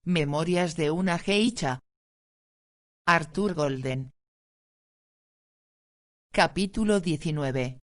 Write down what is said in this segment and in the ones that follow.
Memorias de una geisha. Arthur Golden. Capítulo 19.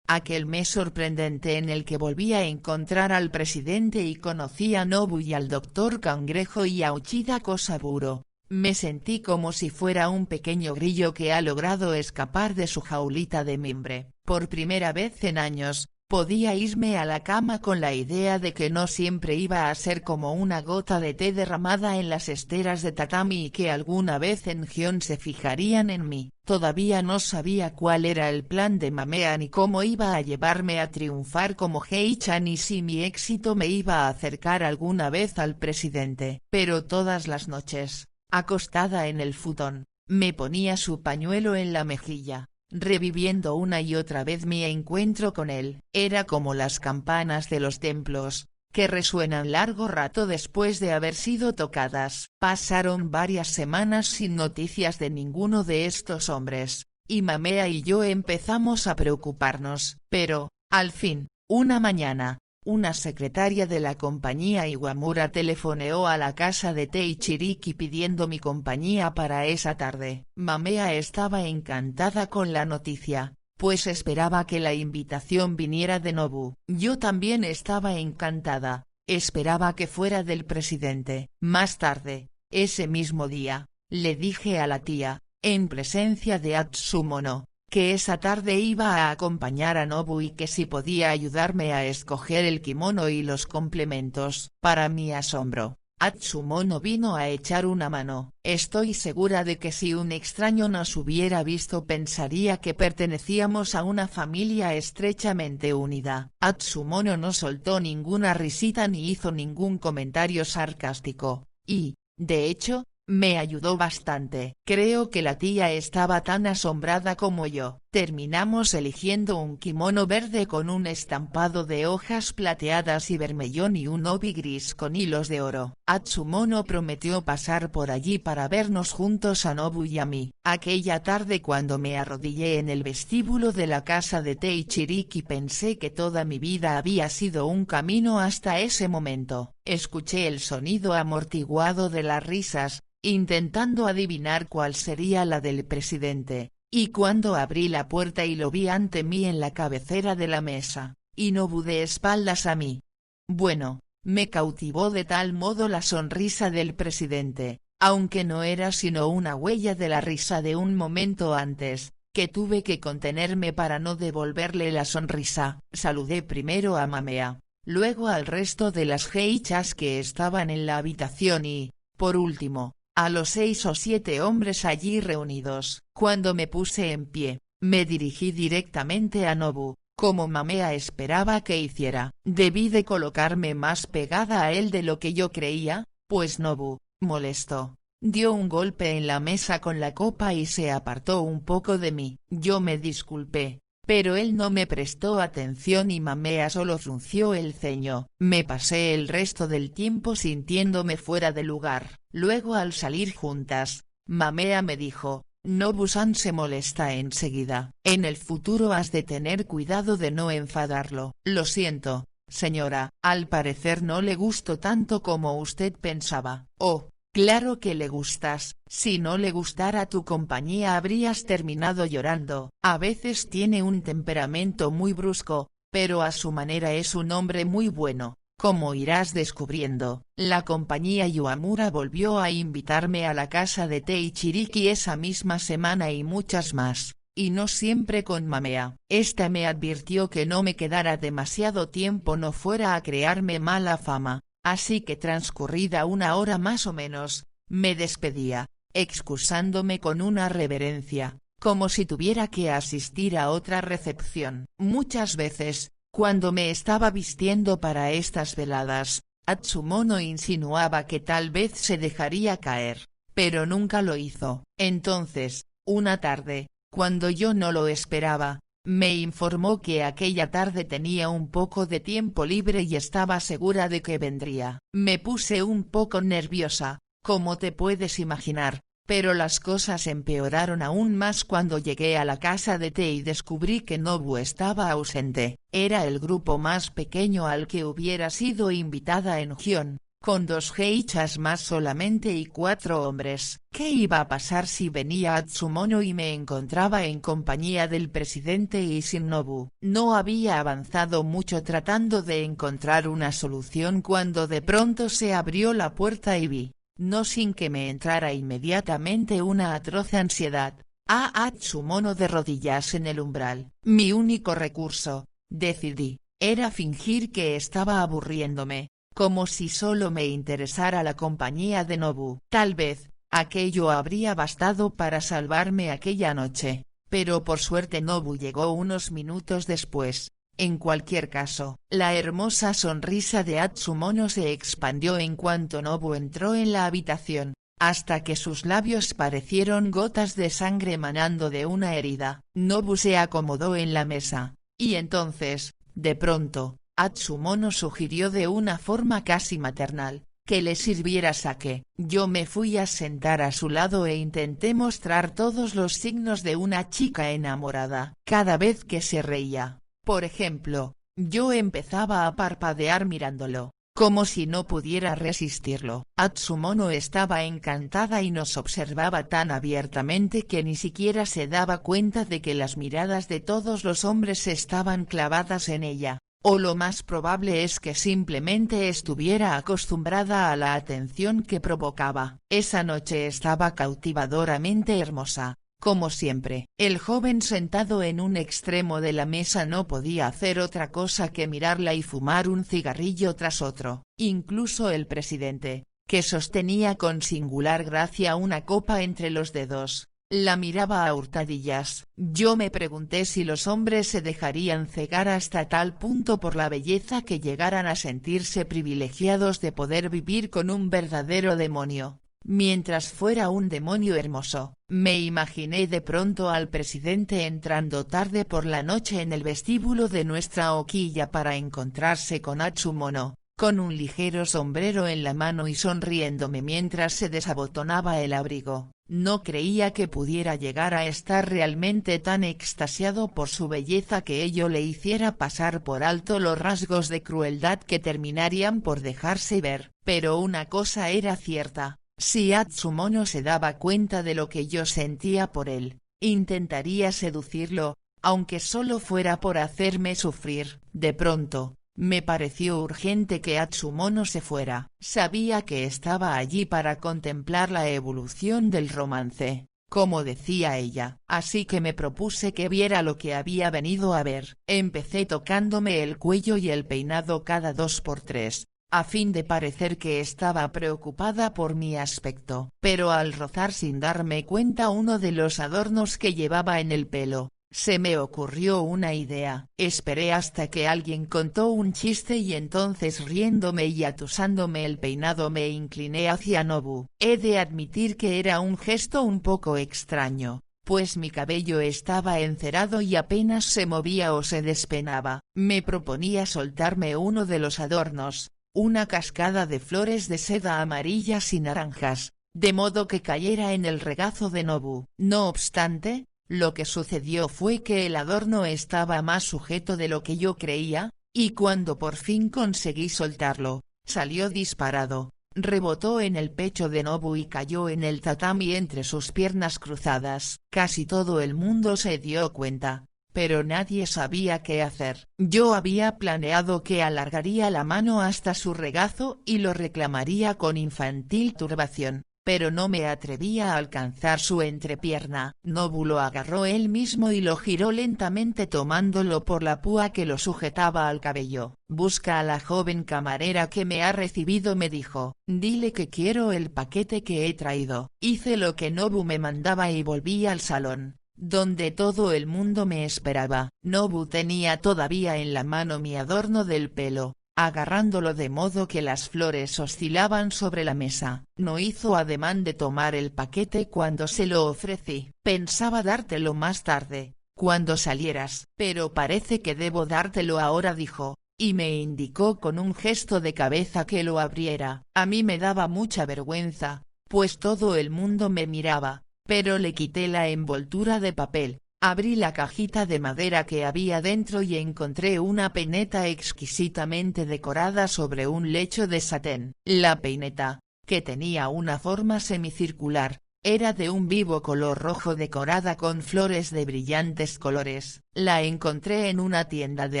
Aquel mes sorprendente en el que volví a encontrar al presidente y conocí a Nobu y al doctor Cangrejo y a Uchida Kosaburo, me sentí como si fuera un pequeño grillo que ha logrado escapar de su jaulita de mimbre. Por primera vez en años, podía irme a la cama con la idea de que no siempre iba a ser como una gota de té derramada en las esteras de tatami y que alguna vez en Gion se fijarían en mí. Todavía no sabía cuál era el plan de Mamea ni cómo iba a llevarme a triunfar como geisha ni si mi éxito me iba a acercar alguna vez al presidente. Pero todas las noches, acostada en el futón, me ponía su pañuelo en la mejilla, reviviendo una y otra vez mi encuentro con él. Era como las campanas de los templos, que resuenan largo rato después de haber sido tocadas. Pasaron varias semanas sin noticias de ninguno de estos hombres, y Mamea y yo empezamos a preocuparnos. Pero, al fin, una mañana, una secretaria de la compañía Iwamura telefoneó a la casa de Teichiriki pidiendo mi compañía para esa tarde. Mamea estaba encantada con la noticia, pues esperaba que la invitación viniera de Nobu. Yo también estaba encantada, esperaba que fuera del presidente. Más tarde, ese mismo día, le dije a la tía, en presencia de Atsumono, que esa tarde iba a acompañar a Nobu y que si podía ayudarme a escoger el kimono y los complementos. Para mi asombro, Atsumono vino a echar una mano. Estoy segura de que si un extraño nos hubiera visto pensaría que pertenecíamos a una familia estrechamente unida. Atsumono no soltó ninguna risita ni hizo ningún comentario sarcástico, y, de hecho, me ayudó bastante. Creo que la tía estaba tan asombrada como yo. Terminamos eligiendo un kimono verde con un estampado de hojas plateadas y vermellón y un obi gris con hilos de oro. Atsumono prometió pasar por allí para vernos juntos a Nobu y a mí. Aquella tarde cuando me arrodillé en el vestíbulo de la casa de Teichiriki pensé que toda mi vida había sido un camino hasta ese momento. Escuché el sonido amortiguado de las risas, intentando adivinar cuál sería la del presidente, y cuando abrí la puerta y lo vi ante mí en la cabecera de la mesa, y Nobu de espaldas a mí. Bueno, me cautivó de tal modo la sonrisa del presidente, aunque no era sino una huella de la risa de un momento antes, que tuve que contenerme para no devolverle la sonrisa. Saludé primero a Mamea, luego al resto de las geishas que estaban en la habitación y, por último, a los 6 o 7 hombres allí reunidos. Cuando me puse en pie, me dirigí directamente a Nobu, como Mamea esperaba que hiciera. Debí de colocarme más pegada a él de lo que yo creía, pues Nobu, molesto, dio un golpe en la mesa con la copa y se apartó un poco de mí. Yo me disculpé, pero él no me prestó atención y Mamea solo frunció el ceño. Me pasé el resto del tiempo sintiéndome fuera de lugar. Luego al salir juntas, Mamea me dijo, Nobu-san se molesta enseguida. En el futuro has de tener cuidado de no enfadarlo. Lo siento, señora, al parecer no le gusto tanto como usted pensaba. Oh, claro que le gustas. Si no le gustara tu compañía habrías terminado llorando. A veces tiene un temperamento muy brusco, pero a su manera es un hombre muy bueno. Como irás descubriendo, la compañía Iwamura volvió a invitarme a la casa de Teichiriki esa misma semana y muchas más, y no siempre con Mamea. Esta me advirtió que no me quedara demasiado tiempo no fuera a crearme mala fama, así que transcurrida una hora más o menos, me despedía, excusándome con una reverencia, como si tuviera que asistir a otra recepción. Muchas veces, cuando me estaba vistiendo para estas veladas, Atsumono insinuaba que tal vez se dejaría caer, pero nunca lo hizo. Entonces, una tarde, cuando yo no lo esperaba, me informó que aquella tarde tenía un poco de tiempo libre y estaba segura de que vendría. Me puse un poco nerviosa, como te puedes imaginar, pero las cosas empeoraron aún más cuando llegué a la casa de té y descubrí que Nobu estaba ausente. Era el grupo más pequeño al que hubiera sido invitada en Gion, con 2 geishas más solamente y 4 hombres. ¿Qué iba a pasar si venía Atsumono y me encontraba en compañía del presidente y sin Nobu? No había avanzado mucho tratando de encontrar una solución cuando de pronto se abrió la puerta y vi, no sin que me entrara inmediatamente una atroz ansiedad, a Atsumono de rodillas en el umbral. Mi único recurso, decidí, era fingir que estaba aburriéndome, como si solo me interesara la compañía de Nobu. Tal vez, aquello habría bastado para salvarme aquella noche, pero por suerte Nobu llegó unos minutos después. En cualquier caso, la hermosa sonrisa de Atsumono se expandió en cuanto Nobu entró en la habitación, hasta que sus labios parecieron gotas de sangre manando de una herida. Nobu se acomodó en la mesa, y entonces, de pronto, Atsumono sugirió de una forma casi maternal, que le sirviera sake. Yo me fui a sentar a su lado e intenté mostrar todos los signos de una chica enamorada. Cada vez que se reía, por ejemplo, yo empezaba a parpadear mirándolo, como si no pudiera resistirlo. Atsumono estaba encantada y nos observaba tan abiertamente que ni siquiera se daba cuenta de que las miradas de todos los hombres estaban clavadas en ella. O lo más probable es que simplemente estuviera acostumbrada a la atención que provocaba. Esa noche estaba cautivadoramente hermosa, como siempre. El joven sentado en un extremo de la mesa no podía hacer otra cosa que mirarla y fumar un cigarrillo tras otro. Incluso el presidente, que sostenía con singular gracia una copa entre los dedos, la miraba a hurtadillas. Yo me pregunté si los hombres se dejarían cegar hasta tal punto por la belleza que llegaran a sentirse privilegiados de poder vivir con un verdadero demonio, mientras fuera un demonio hermoso. Me imaginé de pronto al presidente entrando tarde por la noche en el vestíbulo de nuestra hoquilla para encontrarse con Atsumono, con un ligero sombrero en la mano y sonriéndome mientras se desabotonaba el abrigo. No creía que pudiera llegar a estar realmente tan extasiado por su belleza que ello le hiciera pasar por alto los rasgos de crueldad que terminarían por dejarse ver. Pero una cosa era cierta, si Atsumono se daba cuenta de lo que yo sentía por él, intentaría seducirlo, aunque solo fuera por hacerme sufrir. De pronto, me pareció urgente que Atsumono se fuera. Sabía que estaba allí para contemplar la evolución del romance, como decía ella, así que me propuse que viera lo que había venido a ver. Empecé tocándome el cuello y el peinado cada 2 por 3, a fin de parecer que estaba preocupada por mi aspecto. Pero al rozar sin darme cuenta uno de los adornos que llevaba en el pelo, se me ocurrió una idea. Esperé hasta que alguien contó un chiste y entonces, riéndome y atusándome el peinado, me incliné hacia Nobu. He de admitir que era un gesto un poco extraño, pues mi cabello estaba encerado y apenas se movía o se despeinaba. Me proponía soltarme uno de los adornos, una cascada de flores de seda amarillas y naranjas, de modo que cayera en el regazo de Nobu. No obstante, lo que sucedió fue que el adorno estaba más sujeto de lo que yo creía, y cuando por fin conseguí soltarlo, salió disparado, rebotó en el pecho de Nobu y cayó en el tatami entre sus piernas cruzadas. Casi todo el mundo se dio cuenta, pero nadie sabía qué hacer. Yo había planeado que alargaría la mano hasta su regazo y lo reclamaría con infantil turbación, pero no me atrevía a alcanzar su entrepierna. Nobu lo agarró él mismo y lo giró lentamente tomándolo por la púa que lo sujetaba al cabello. «Busca a la joven camarera que me ha recibido», me dijo. «Dile que quiero el paquete que he traído». Hice lo que Nobu me mandaba y volví al salón, donde todo el mundo me esperaba. Nobu tenía todavía en la mano mi adorno del pelo, agarrándolo de modo que las flores oscilaban sobre la mesa. No hizo ademán de tomar el paquete cuando se lo ofrecí. «Pensaba dártelo más tarde, cuando salieras, pero parece que debo dártelo ahora», dijo, y me indicó con un gesto de cabeza que lo abriera. A mí me daba mucha vergüenza, pues todo el mundo me miraba, pero le quité la envoltura de papel, Abrí la cajita de madera que había dentro y encontré una peineta exquisitamente decorada sobre un lecho de satén. La peineta, que tenía una forma semicircular, era de un vivo color rojo decorada con flores de brillantes colores. La encontré en una tienda de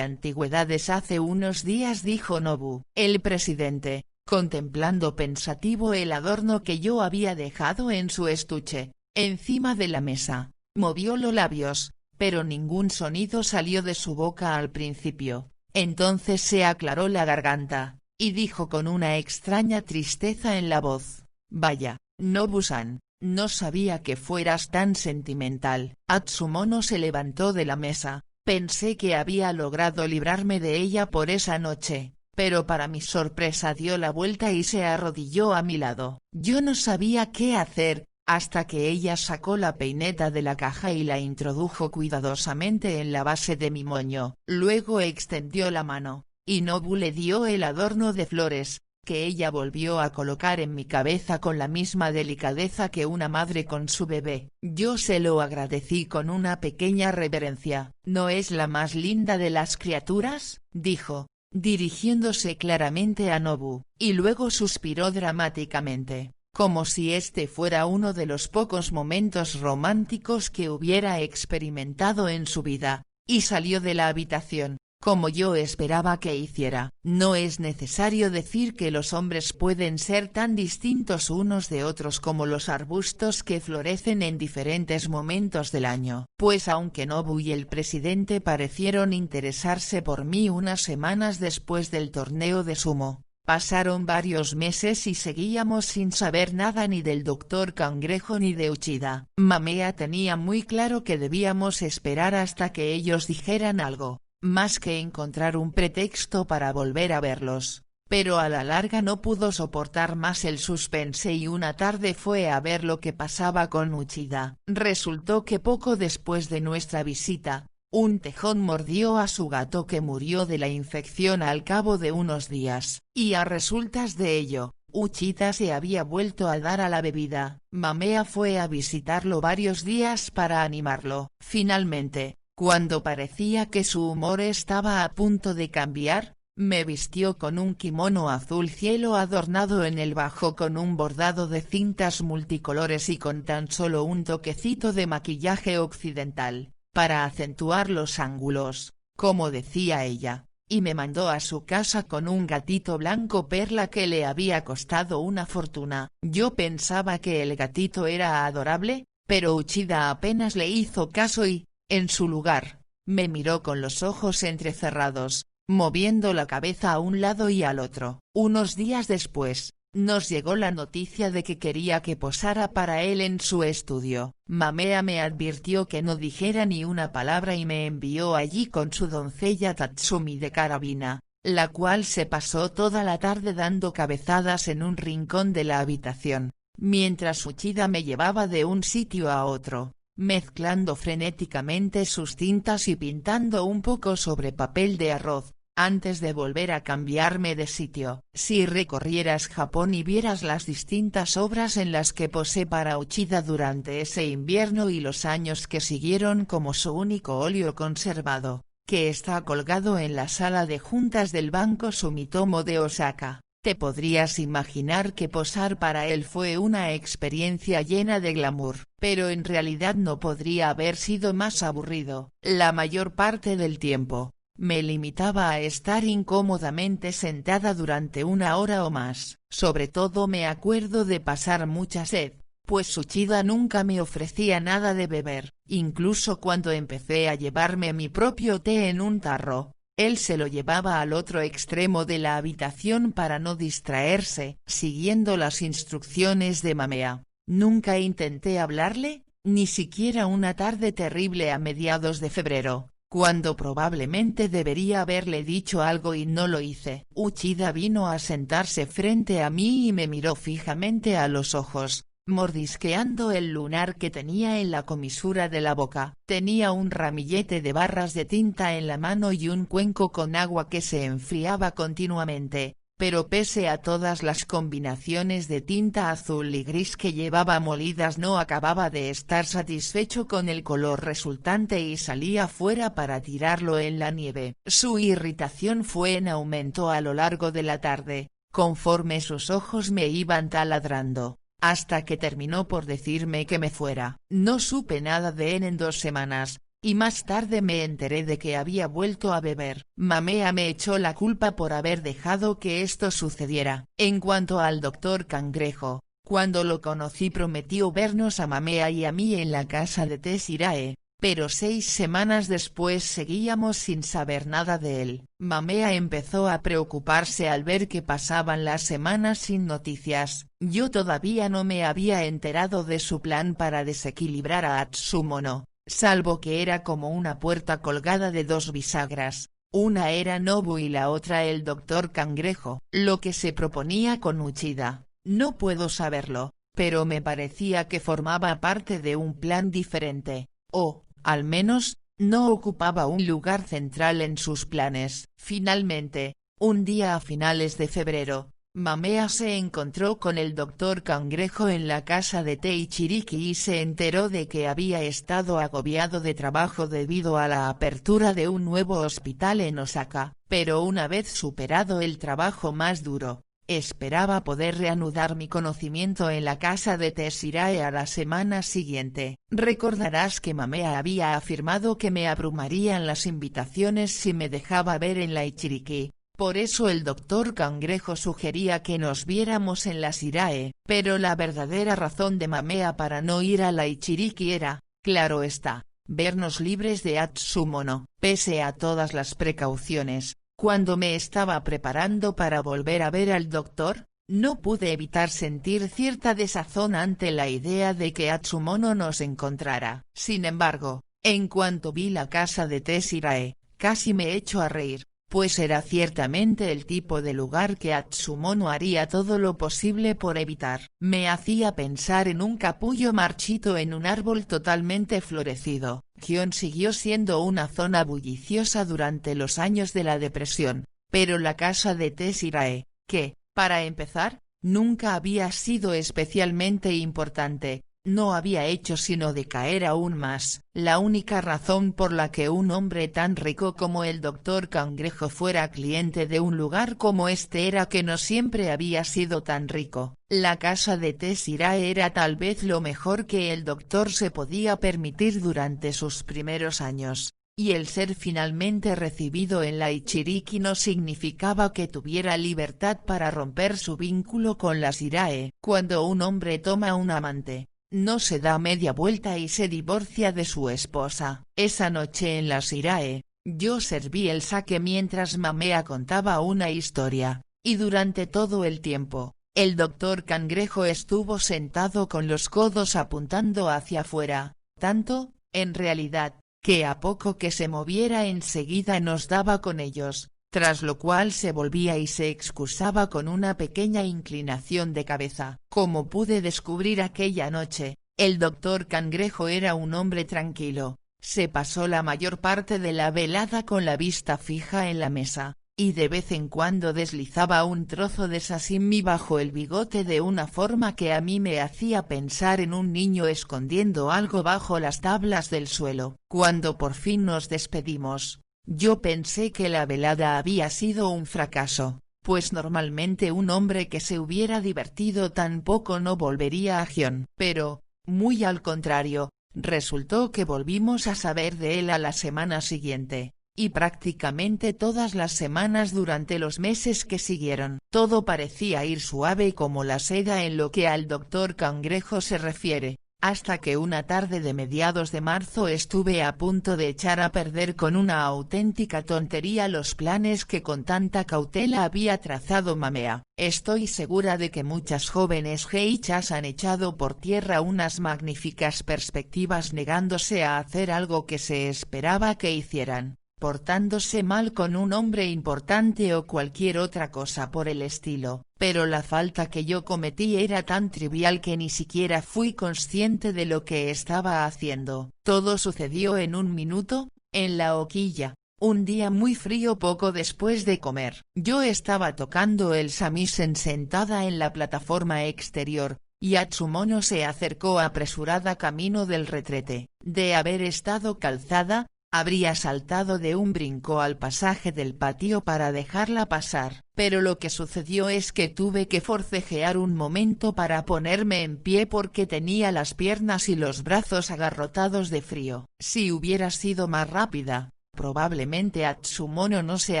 antigüedades hace unos días, dijo Nobu. El presidente, contemplando pensativo el adorno que yo había dejado en su estuche, encima de la mesa, movió los labios, pero ningún sonido salió de su boca al principio. Entonces se aclaró la garganta, y dijo con una extraña tristeza en la voz: «Vaya, Nobu-san, no sabía que fueras tan sentimental». Atsumono se levantó de la mesa. Pensé que había logrado librarme de ella por esa noche, pero para mi sorpresa dio la vuelta y se arrodilló a mi lado. Yo no sabía qué hacer, hasta que ella sacó la peineta de la caja y la introdujo cuidadosamente en la base de mi moño. Luego extendió la mano, y Nobu le dio el adorno de flores, que ella volvió a colocar en mi cabeza con la misma delicadeza que una madre con su bebé. Yo se lo agradecí con una pequeña reverencia. «¿No es la más linda de las criaturas?», dijo, dirigiéndose claramente a Nobu, y luego suspiró dramáticamente, como si este fuera uno de los pocos momentos románticos que hubiera experimentado en su vida, y salió de la habitación, como yo esperaba que hiciera. No es necesario decir que los hombres pueden ser tan distintos unos de otros como los arbustos que florecen en diferentes momentos del año. Pues aunque Nobu y el presidente parecieron interesarse por mí unas semanas después del torneo de sumo, pasaron varios meses y seguíamos sin saber nada ni del Dr. Cangrejo ni de Uchida. Mamea tenía muy claro que debíamos esperar hasta que ellos dijeran algo, más que encontrar un pretexto para volver a verlos, pero a la larga no pudo soportar más el suspense y una tarde fue a ver lo que pasaba con Uchida. Resultó que poco después de nuestra visita, un tejón mordió a su gato que murió de la infección al cabo de unos días, y a resultas de ello, Uchida se había vuelto a dar a la bebida. Mamea fue a visitarlo varios días para animarlo. Finalmente, cuando parecía que su humor estaba a punto de cambiar, me vistió con un kimono azul cielo adornado en el bajo con un bordado de cintas multicolores y con tan solo un toquecito de maquillaje occidental, para acentuar los ángulos, como decía ella, y me mandó a su casa con un gatito blanco perla que le había costado una fortuna. Yo pensaba que el gatito era adorable, pero Uchida apenas le hizo caso y, en su lugar, me miró con los ojos entrecerrados, moviendo la cabeza a un lado y al otro. Unos días después, nos llegó la noticia de que quería que posara para él en su estudio. Mamea me advirtió que no dijera ni una palabra y me envió allí con su doncella Tatsumi de carabina, la cual se pasó toda la tarde dando cabezadas en un rincón de la habitación, mientras Uchida me llevaba de un sitio a otro, mezclando frenéticamente sus tintas y pintando un poco sobre papel de arroz, antes de volver a cambiarme de sitio. Si recorrieras Japón y vieras las distintas obras en las que posé para Uchida durante ese invierno y los años que siguieron, como su único óleo conservado, que está colgado en la sala de juntas del Banco Sumitomo de Osaka, te podrías imaginar que posar para él fue una experiencia llena de glamour, pero en realidad no podría haber sido más aburrido. La mayor parte del tiempo, me limitaba a estar incómodamente sentada durante una hora o más. Sobre todo me acuerdo de pasar mucha sed, pues Uchida nunca me ofrecía nada de beber. Incluso cuando empecé a llevarme mi propio té en un tarro, él se lo llevaba al otro extremo de la habitación para no distraerse. Siguiendo las instrucciones de Mamea, nunca intenté hablarle, ni siquiera una tarde terrible a mediados de febrero, cuando probablemente debería haberle dicho algo y no lo hice. Uchida vino a sentarse frente a mí y me miró fijamente a los ojos, mordisqueando el lunar que tenía en la comisura de la boca. Tenía un ramillete de barras de tinta en la mano y un cuenco con agua que se enfriaba continuamente, pero pese a todas las combinaciones de tinta azul y gris que llevaba molidas no acababa de estar satisfecho con el color resultante y salía fuera para tirarlo en la nieve. Su irritación fue en aumento a lo largo de la tarde, conforme sus ojos me iban taladrando, hasta que terminó por decirme que me fuera. No supe nada de él en 2 semanas. Y más tarde me enteré de que había vuelto a beber. Mamea me echó la culpa por haber dejado que esto sucediera. En cuanto al doctor Cangrejo, cuando lo conocí prometió vernos a Mamea y a mí en la casa de Tesirae, pero 6 semanas después seguíamos sin saber nada de él. Mamea empezó a preocuparse al ver que pasaban las semanas sin noticias. Yo todavía no me había enterado de su plan para desequilibrar a Atsumono, salvo que era como una puerta colgada de 2 bisagras, una era Nobu y la otra el doctor Cangrejo. Lo que se proponía con Uchida, no puedo saberlo, pero me parecía que formaba parte de un plan diferente, o, al menos, no ocupaba un lugar central en sus planes. Finalmente, un día a finales de febrero, Mamea se encontró con el doctor Cangrejo en la casa de Teichiriki y se enteró de que había estado agobiado de trabajo debido a la apertura de un nuevo hospital en Osaka, pero una vez superado el trabajo más duro, esperaba poder reanudar mi conocimiento en la casa de Tesirae a la semana siguiente. Recordarás que Mamea había afirmado que me abrumarían las invitaciones si me dejaba ver en la Ichiriki. Por eso el doctor Cangrejo sugería que nos viéramos en la Sirae, pero la verdadera razón de Mamea para no ir a la Ichiriki era, claro está, vernos libres de Atsumono. Pese a todas las precauciones, cuando me estaba preparando para volver a ver al doctor, no pude evitar sentir cierta desazón ante la idea de que Atsumono nos encontrara. Sin embargo, en cuanto vi la casa de Tesirae, casi me echo a reír, pues era ciertamente el tipo de lugar que Atsumono haría todo lo posible por evitar. Me hacía pensar en un capullo marchito en un árbol totalmente florecido. Gion siguió siendo una zona bulliciosa durante los años de la depresión, pero la casa de Tesirae, que, para empezar, nunca había sido especialmente importante, no había hecho sino decaer aún más. La única razón por la que un hombre tan rico como el doctor Cangrejo fuera cliente de un lugar como este era que no siempre había sido tan rico. La casa de Tesirae era tal vez lo mejor que el doctor se podía permitir durante sus primeros años, y el ser finalmente recibido en la Ichiriki no significaba que tuviera libertad para romper su vínculo con la Sirae. Cuando un hombre toma un amante, no se da media vuelta y se divorcia de su esposa. Esa noche en la Sirae, yo serví el sake mientras Mamea contaba una historia, y durante todo el tiempo, el doctor Cangrejo estuvo sentado con los codos apuntando hacia afuera, tanto, en realidad, que a poco que se moviera enseguida nos daba con ellos, tras lo cual se volvía y se excusaba con una pequeña inclinación de cabeza. Como pude descubrir aquella noche, el doctor Cangrejo era un hombre tranquilo, se pasó la mayor parte de la velada con la vista fija en la mesa, y de vez en cuando deslizaba un trozo de sashimi bajo el bigote de una forma que a mí me hacía pensar en un niño escondiendo algo bajo las tablas del suelo. Cuando por fin nos despedimos, yo pensé que la velada había sido un fracaso, pues normalmente un hombre que se hubiera divertido tan poco no volvería a Gion. Pero, muy al contrario, resultó que volvimos a saber de él a la semana siguiente, y prácticamente todas las semanas durante los meses que siguieron. Todo parecía ir suave como la seda en lo que al doctor Cangrejo se refiere, hasta que una tarde de mediados de marzo estuve a punto de echar a perder con una auténtica tontería los planes que con tanta cautela había trazado Mamea. Estoy segura de que muchas jóvenes geishas han echado por tierra unas magníficas perspectivas negándose a hacer algo que se esperaba que hicieran, portándose mal con un hombre importante o cualquier otra cosa por el estilo, pero la falta que yo cometí era tan trivial que ni siquiera fui consciente de lo que estaba haciendo. Todo sucedió en un minuto, en la hoquilla, Un día muy frío poco después de comer. Yo estaba tocando el samisen sentada en la plataforma exterior, y Atsumono se acercó apresurada camino del retrete. De haber estado calzada, habría saltado de un brinco al pasaje del patio para dejarla pasar, pero lo que sucedió es que tuve que forcejear un momento para ponerme en pie porque tenía las piernas y los brazos agarrotados de frío. Si hubiera sido más rápida, probablemente Atsumono no se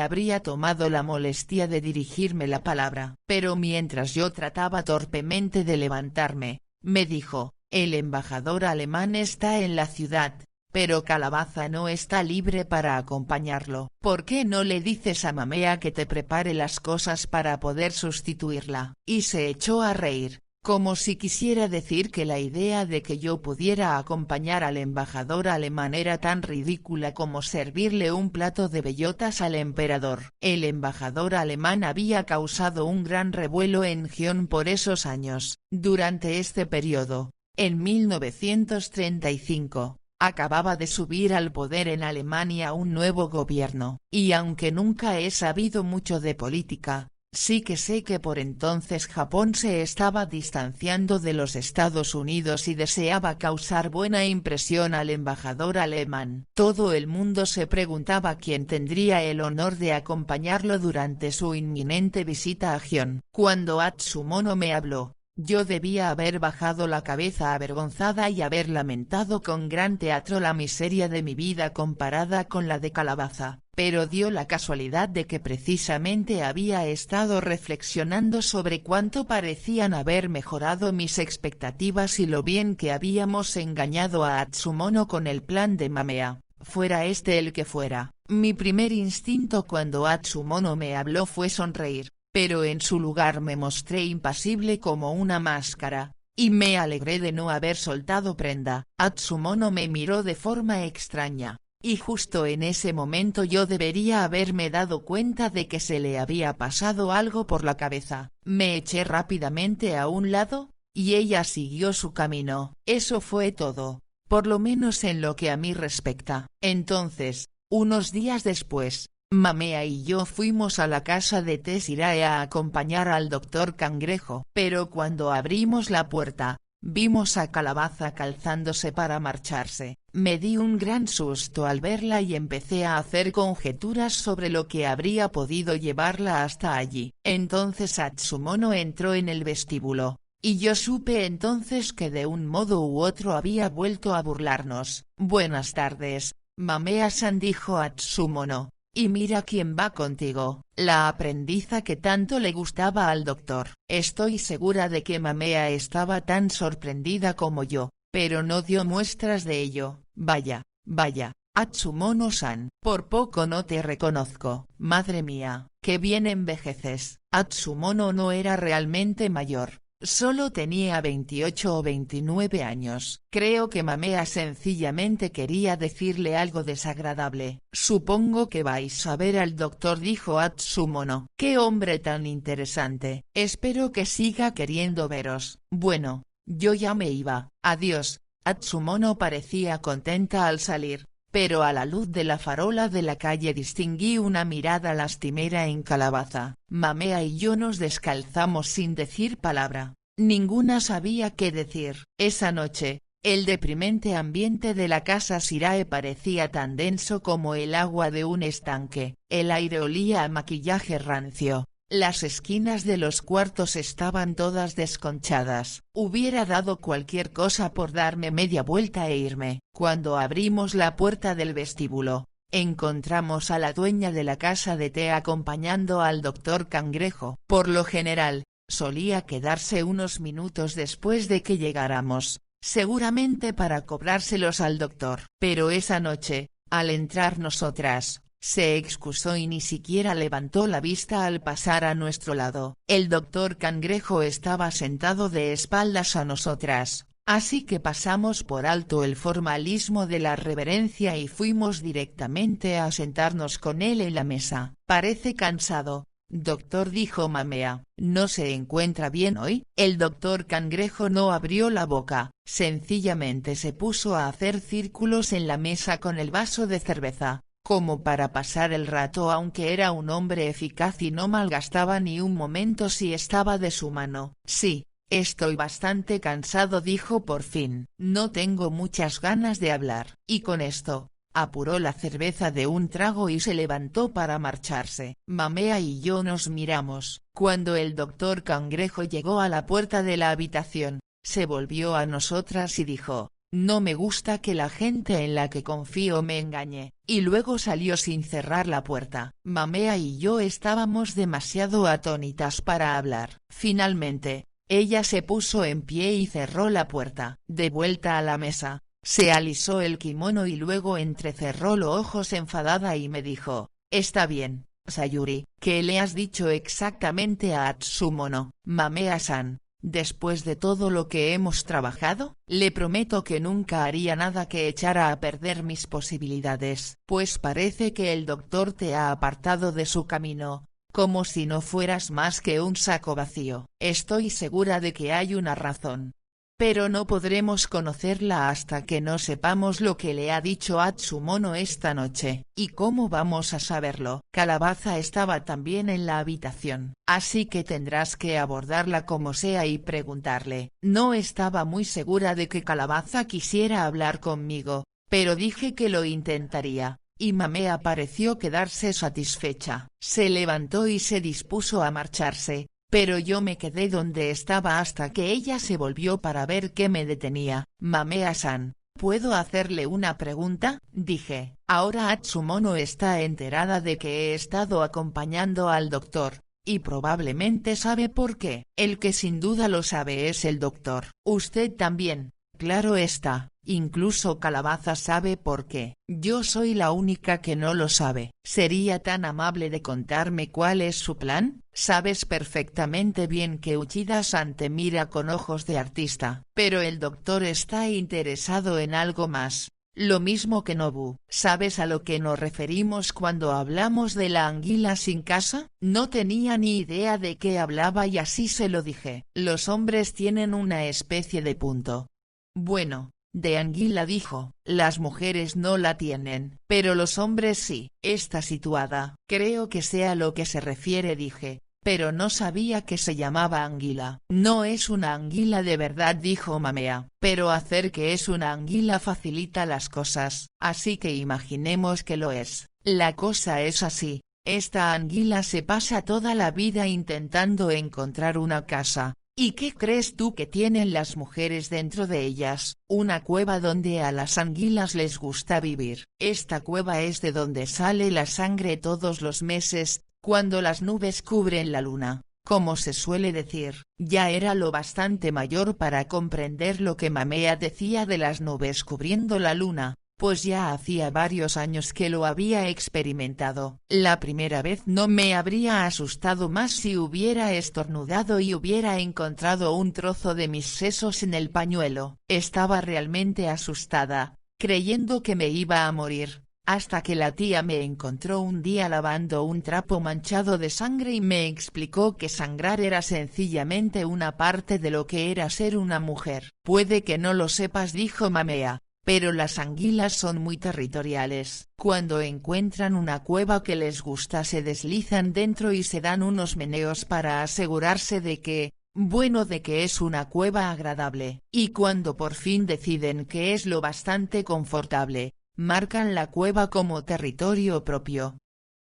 habría tomado la molestia de dirigirme la palabra. Pero mientras yo trataba torpemente de levantarme, me dijo: el embajador alemán está en la ciudad, pero Calabaza no está libre para acompañarlo. ¿Por qué no le dices a Mamea que te prepare las cosas para poder sustituirla? Y se echó a reír, como si quisiera decir que la idea de que yo pudiera acompañar al embajador alemán era tan ridícula como servirle un plato de bellotas al emperador. El embajador alemán había causado un gran revuelo en Gion por esos años. Durante este periodo, en 1935, acababa de subir al poder en Alemania un nuevo gobierno, y aunque nunca he sabido mucho de política, sí que sé que por entonces Japón se estaba distanciando de los Estados Unidos y deseaba causar buena impresión al embajador alemán. Todo el mundo se preguntaba quién tendría el honor de acompañarlo durante su inminente visita a Gion. Cuando Atsumono me habló, yo debía haber bajado la cabeza avergonzada y haber lamentado con gran teatro la miseria de mi vida comparada con la de Calabaza, pero dio la casualidad de que precisamente había estado reflexionando sobre cuánto parecían haber mejorado mis expectativas y lo bien que habíamos engañado a Atsumono con el plan de Mamea, fuera este el que fuera. Mi primer instinto cuando Atsumono me habló fue sonreír, pero en su lugar me mostré impasible como una máscara, y me alegré de no haber soltado prenda. Atsumono me miró de forma extraña, y justo en ese momento yo debería haberme dado cuenta de que se le había pasado algo por la cabeza. Me eché rápidamente a un lado, y ella siguió su camino. Eso fue todo, por lo menos en lo que a mí respecta. Entonces, unos días después, Mamea y yo fuimos a la casa de Tessirae a acompañar al doctor Cangrejo. Pero cuando abrimos la puerta, vimos a Calabaza calzándose para marcharse. Me di un gran susto al verla y empecé a hacer conjeturas sobre lo que habría podido llevarla hasta allí. Entonces Atsumono entró en el vestíbulo, y yo supe entonces que de un modo u otro había vuelto a burlarnos. «Buenas tardes, Mamea-san», dijo Atsumono. «Y mira quién va contigo, la aprendiza que tanto le gustaba al doctor». Estoy segura de que Mamea estaba tan sorprendida como yo, pero no dio muestras de ello. «Vaya, vaya, Atsumono-san, por poco no te reconozco. Madre mía, qué bien envejeces». Atsumono no era realmente mayor. Solo tenía 28 o 29 años. Creo que Mamea sencillamente quería decirle algo desagradable. «Supongo que vais a ver al doctor», dijo Atsumono. «Qué hombre tan interesante. Espero que siga queriendo veros». «Bueno, yo ya me iba. Adiós». Atsumono parecía contenta al salir, pero a la luz de la farola de la calle distinguí una mirada lastimera en Calabaza. Mamea y yo nos descalzamos sin decir palabra. Ninguna sabía qué decir. Esa noche, el deprimente ambiente de la casa Shirae parecía tan denso como el agua de un estanque. El aire olía a maquillaje rancio. Las esquinas de los cuartos estaban todas desconchadas. Hubiera dado cualquier cosa por darme media vuelta e irme. Cuando abrimos la puerta del vestíbulo, encontramos a la dueña de la casa de té acompañando al doctor Cangrejo. Por lo general, solía quedarse unos minutos después de que llegáramos, seguramente para cobrárselos al doctor. Pero esa noche, al entrar nosotras, se excusó y ni siquiera levantó la vista al pasar a nuestro lado. El doctor Cangrejo estaba sentado de espaldas a nosotras, así que pasamos por alto el formalismo de la reverencia y fuimos directamente a sentarnos con él en la mesa. «Parece cansado, doctor», dijo Mamea. «¿No se encuentra bien hoy?» El doctor Cangrejo no abrió la boca, sencillamente se puso a hacer círculos en la mesa con el vaso de cerveza. como para pasar el rato, aunque era un hombre eficaz y no malgastaba ni un momento si estaba de su mano. Sí, estoy bastante cansado, dijo por fin. No tengo muchas ganas de hablar. Y con esto, apuró la cerveza de un trago y se levantó para marcharse. Mamea y yo nos miramos. Cuando el doctor Cangrejo llegó a la puerta de la habitación, se volvió a nosotras y dijo: no me gusta que la gente en la que confío me engañe, y luego salió sin cerrar la puerta. Mamea y yo estábamos demasiado atónitas para hablar. Finalmente, ella se puso en pie y cerró la puerta. De vuelta a la mesa, se alisó el kimono y luego entrecerró los ojos enfadada y me dijo: está bien, Sayuri, ¿qué le has dicho exactamente a Atsumono? Mamea-san, después de todo lo que hemos trabajado, le prometo que nunca haría nada que echara a perder mis posibilidades. Pues parece que el doctor te ha apartado de su camino, como si no fueras más que un saco vacío. Estoy segura de que hay una razón, pero no podremos conocerla hasta que no sepamos lo que le ha dicho Atsumono esta noche. ¿Y cómo vamos a saberlo? Calabaza estaba también en la habitación, así que tendrás que abordarla como sea y preguntarle. No estaba muy segura de que Calabaza quisiera hablar conmigo, pero dije que lo intentaría, y Mamea pareció quedarse satisfecha. Se levantó y se dispuso a marcharse, pero yo me quedé donde estaba hasta que ella se volvió para ver qué me detenía. Mamea-san, ¿puedo hacerle una pregunta? Dije. Ahora Atsumono está enterada de que he estado acompañando al doctor, y probablemente sabe por qué. El que sin duda lo sabe es el doctor. Usted también, claro está. Incluso Calabaza sabe por qué. Yo soy la única que no lo sabe. ¿Sería tan amable de contarme cuál es su plan? Sabes perfectamente bien que Uchida-san te mira con ojos de artista, pero el doctor está interesado en algo más. Lo mismo que Nobu. ¿Sabes a lo que nos referimos cuando hablamos de la anguila sin casa? No tenía ni idea de qué hablaba y así se lo dije. Los hombres tienen una especie de punto. Bueno, de anguila, dijo. Las mujeres no la tienen, pero los hombres sí. Está situada. Creo que sea lo que se refiere, dije, pero no sabía que se llamaba anguila. No es una anguila de verdad, dijo Mamea, pero hacer que es una anguila facilita las cosas, así que imaginemos que lo es. La cosa es así. Esta anguila se pasa toda la vida intentando encontrar una casa. ¿Y qué crees tú que tienen las mujeres dentro de ellas? Una cueva donde a las anguilas les gusta vivir. Esta cueva es de donde sale la sangre todos los meses, cuando las nubes cubren la luna. Como se suele decir, ya era lo bastante mayor para comprender lo que Mamea decía de las nubes cubriendo la luna, pues ya hacía varios años que lo había experimentado. La primera vez no me habría asustado más si hubiera estornudado y hubiera encontrado un trozo de mis sesos en el pañuelo. Estaba realmente asustada, creyendo que me iba a morir, hasta que la tía me encontró un día lavando un trapo manchado de sangre y me explicó que sangrar era sencillamente una parte de lo que era ser una mujer. Puede que no lo sepas, dijo Mamea, pero las anguilas son muy territoriales. Cuando encuentran una cueva que les gusta se deslizan dentro y se dan unos meneos para asegurarse de que es una cueva agradable. Y cuando por fin deciden que es lo bastante confortable, marcan la cueva como territorio propio.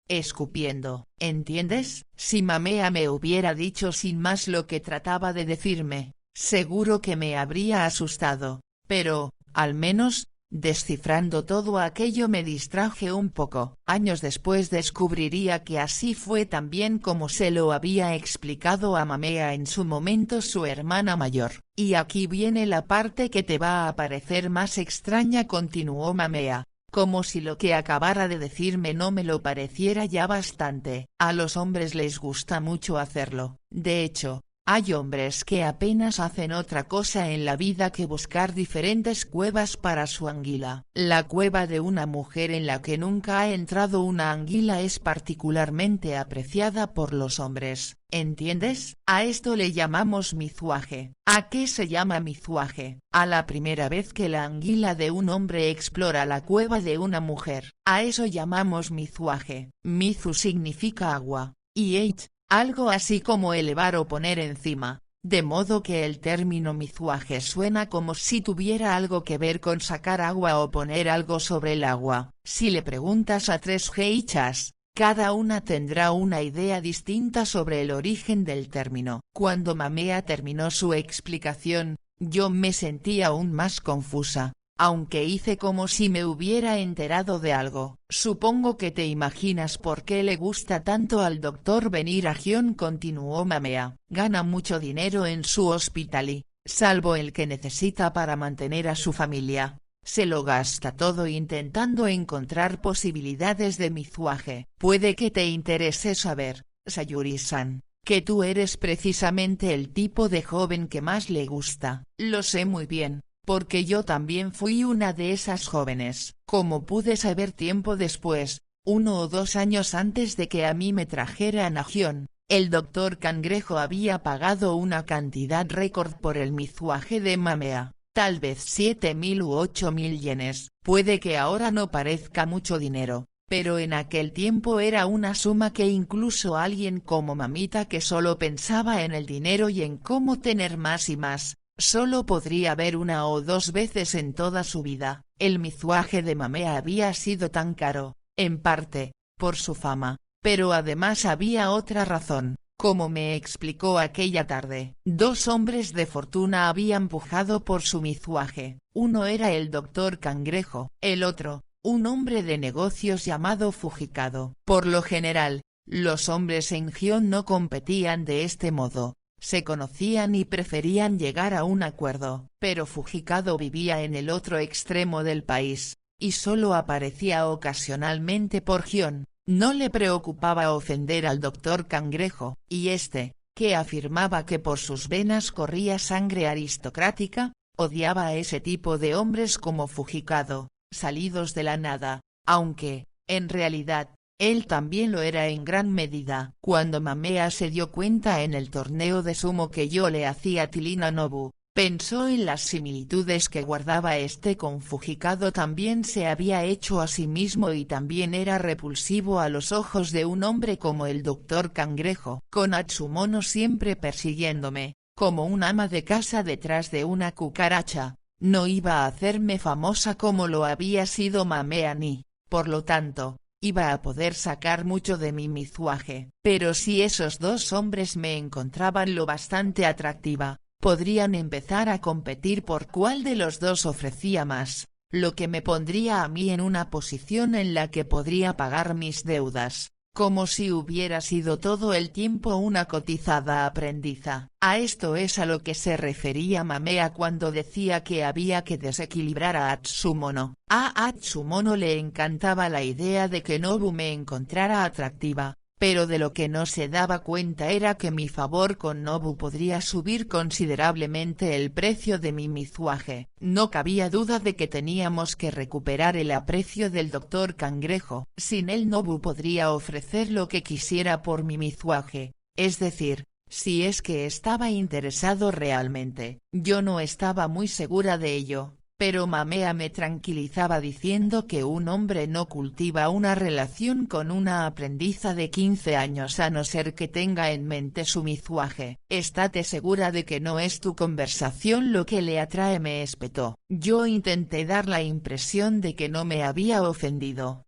Escupiendo, ¿entiendes? Si Mamea me hubiera dicho sin más lo que trataba de decirme, seguro que me habría asustado, pero, al menos, descifrando todo aquello me distraje un poco. Años después descubriría que así fue también como se lo había explicado a Mamea en su momento su hermana mayor. Y aquí viene la parte que te va a parecer más extraña, continuó Mamea, como si lo que acabara de decirme no me lo pareciera ya bastante. A los hombres les gusta mucho hacerlo. De hecho, Hay hombres que apenas hacen otra cosa en la vida que buscar diferentes cuevas para su anguila. La cueva de una mujer en la que nunca ha entrado una anguila es particularmente apreciada por los hombres, ¿entiendes? A esto le llamamos mizuaje. ¿A qué se llama mizuaje? A la primera vez que la anguila de un hombre explora la cueva de una mujer. A eso llamamos mizuaje. Mizu significa agua, y eit, algo así como elevar o poner encima, de modo que el término mizuaje suena como si tuviera algo que ver con sacar agua o poner algo sobre el agua. Si le preguntas a 3 geishas, cada una tendrá una idea distinta sobre el origen del término. Cuando Mamea terminó su explicación, yo me sentí aún más confusa. Aunque hice como si me hubiera enterado de algo. Supongo que te imaginas por qué le gusta tanto al doctor venir a Gion, continuó Mamea. Gana mucho dinero en su hospital y, salvo el que necesita para mantener a su familia, se lo gasta todo intentando encontrar posibilidades de mizuaje. Puede que te interese saber, Sayuri-san, que tú eres precisamente el tipo de joven que más le gusta. Lo sé muy bien, porque yo también fui una de esas jóvenes. Como pude saber tiempo después, 1 o 2 años antes de que a mí me trajeran a Gion, el doctor Cangrejo había pagado una cantidad récord por el mizuaje de Mamea, tal vez 7.000 u 8.000 yenes. Puede que ahora no parezca mucho dinero, pero en aquel tiempo era una suma que incluso alguien como mamita, que solo pensaba en el dinero y en cómo tener más y más, solo podría ver 1 o 2 veces en toda su vida. El mizuaje de Mamea había sido tan caro, en parte, por su fama, pero además había otra razón. Como me explicó aquella tarde, 2 hombres de fortuna habían pujado por su mizuaje. Uno era el doctor Cangrejo, el otro, un hombre de negocios llamado Fujikado. Por lo general, los hombres en Gion no competían de este modo. Se conocían y preferían llegar a un acuerdo, pero Fujikado vivía en el otro extremo del país, y solo aparecía ocasionalmente por Gion. No le preocupaba ofender al doctor Cangrejo, y este, que afirmaba que por sus venas corría sangre aristocrática, odiaba a ese tipo de hombres como Fujikado, salidos de la nada, aunque, en realidad, él también lo era en gran medida. Cuando Mamea se dio cuenta en el torneo de sumo que yo le hacía tilina Nobu, pensó en las similitudes que guardaba este con Fujikado. También se había hecho a sí mismo y también era repulsivo a los ojos de un hombre como el doctor Cangrejo. Con Atsumono siempre persiguiéndome, como un ama de casa detrás de una cucaracha, no iba a hacerme famosa como lo había sido Mamea ni, por lo tanto, iba a poder sacar mucho de mi mizuaje. Pero si esos 2 hombres me encontraban lo bastante atractiva, podrían empezar a competir por cuál de los 2 ofrecía más, lo que me pondría a mí en una posición en la que podría pagar mis deudas, como si hubiera sido todo el tiempo una cotizada aprendiza. A esto es a lo que se refería Mamea cuando decía que había que desequilibrar a Atsumono. A Atsumono le encantaba la idea de que Nobu me encontrara atractiva, pero de lo que no se daba cuenta era que mi favor con Nobu podría subir considerablemente el precio de mi mizuaje. No cabía duda de que teníamos que recuperar el aprecio del doctor Cangrejo. Sin él Nobu podría ofrecer lo que quisiera por mi mizuaje, es decir, si es que estaba interesado realmente. Yo no estaba muy segura de ello, pero Mamea me tranquilizaba diciendo que un hombre no cultiva una relación con una aprendiza de 15 años a no ser que tenga en mente su mizuaje. Estate segura de que no es tu conversación lo que le atrae, me espetó. Yo intenté dar la impresión de que no me había ofendido.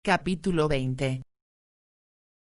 Capítulo 20.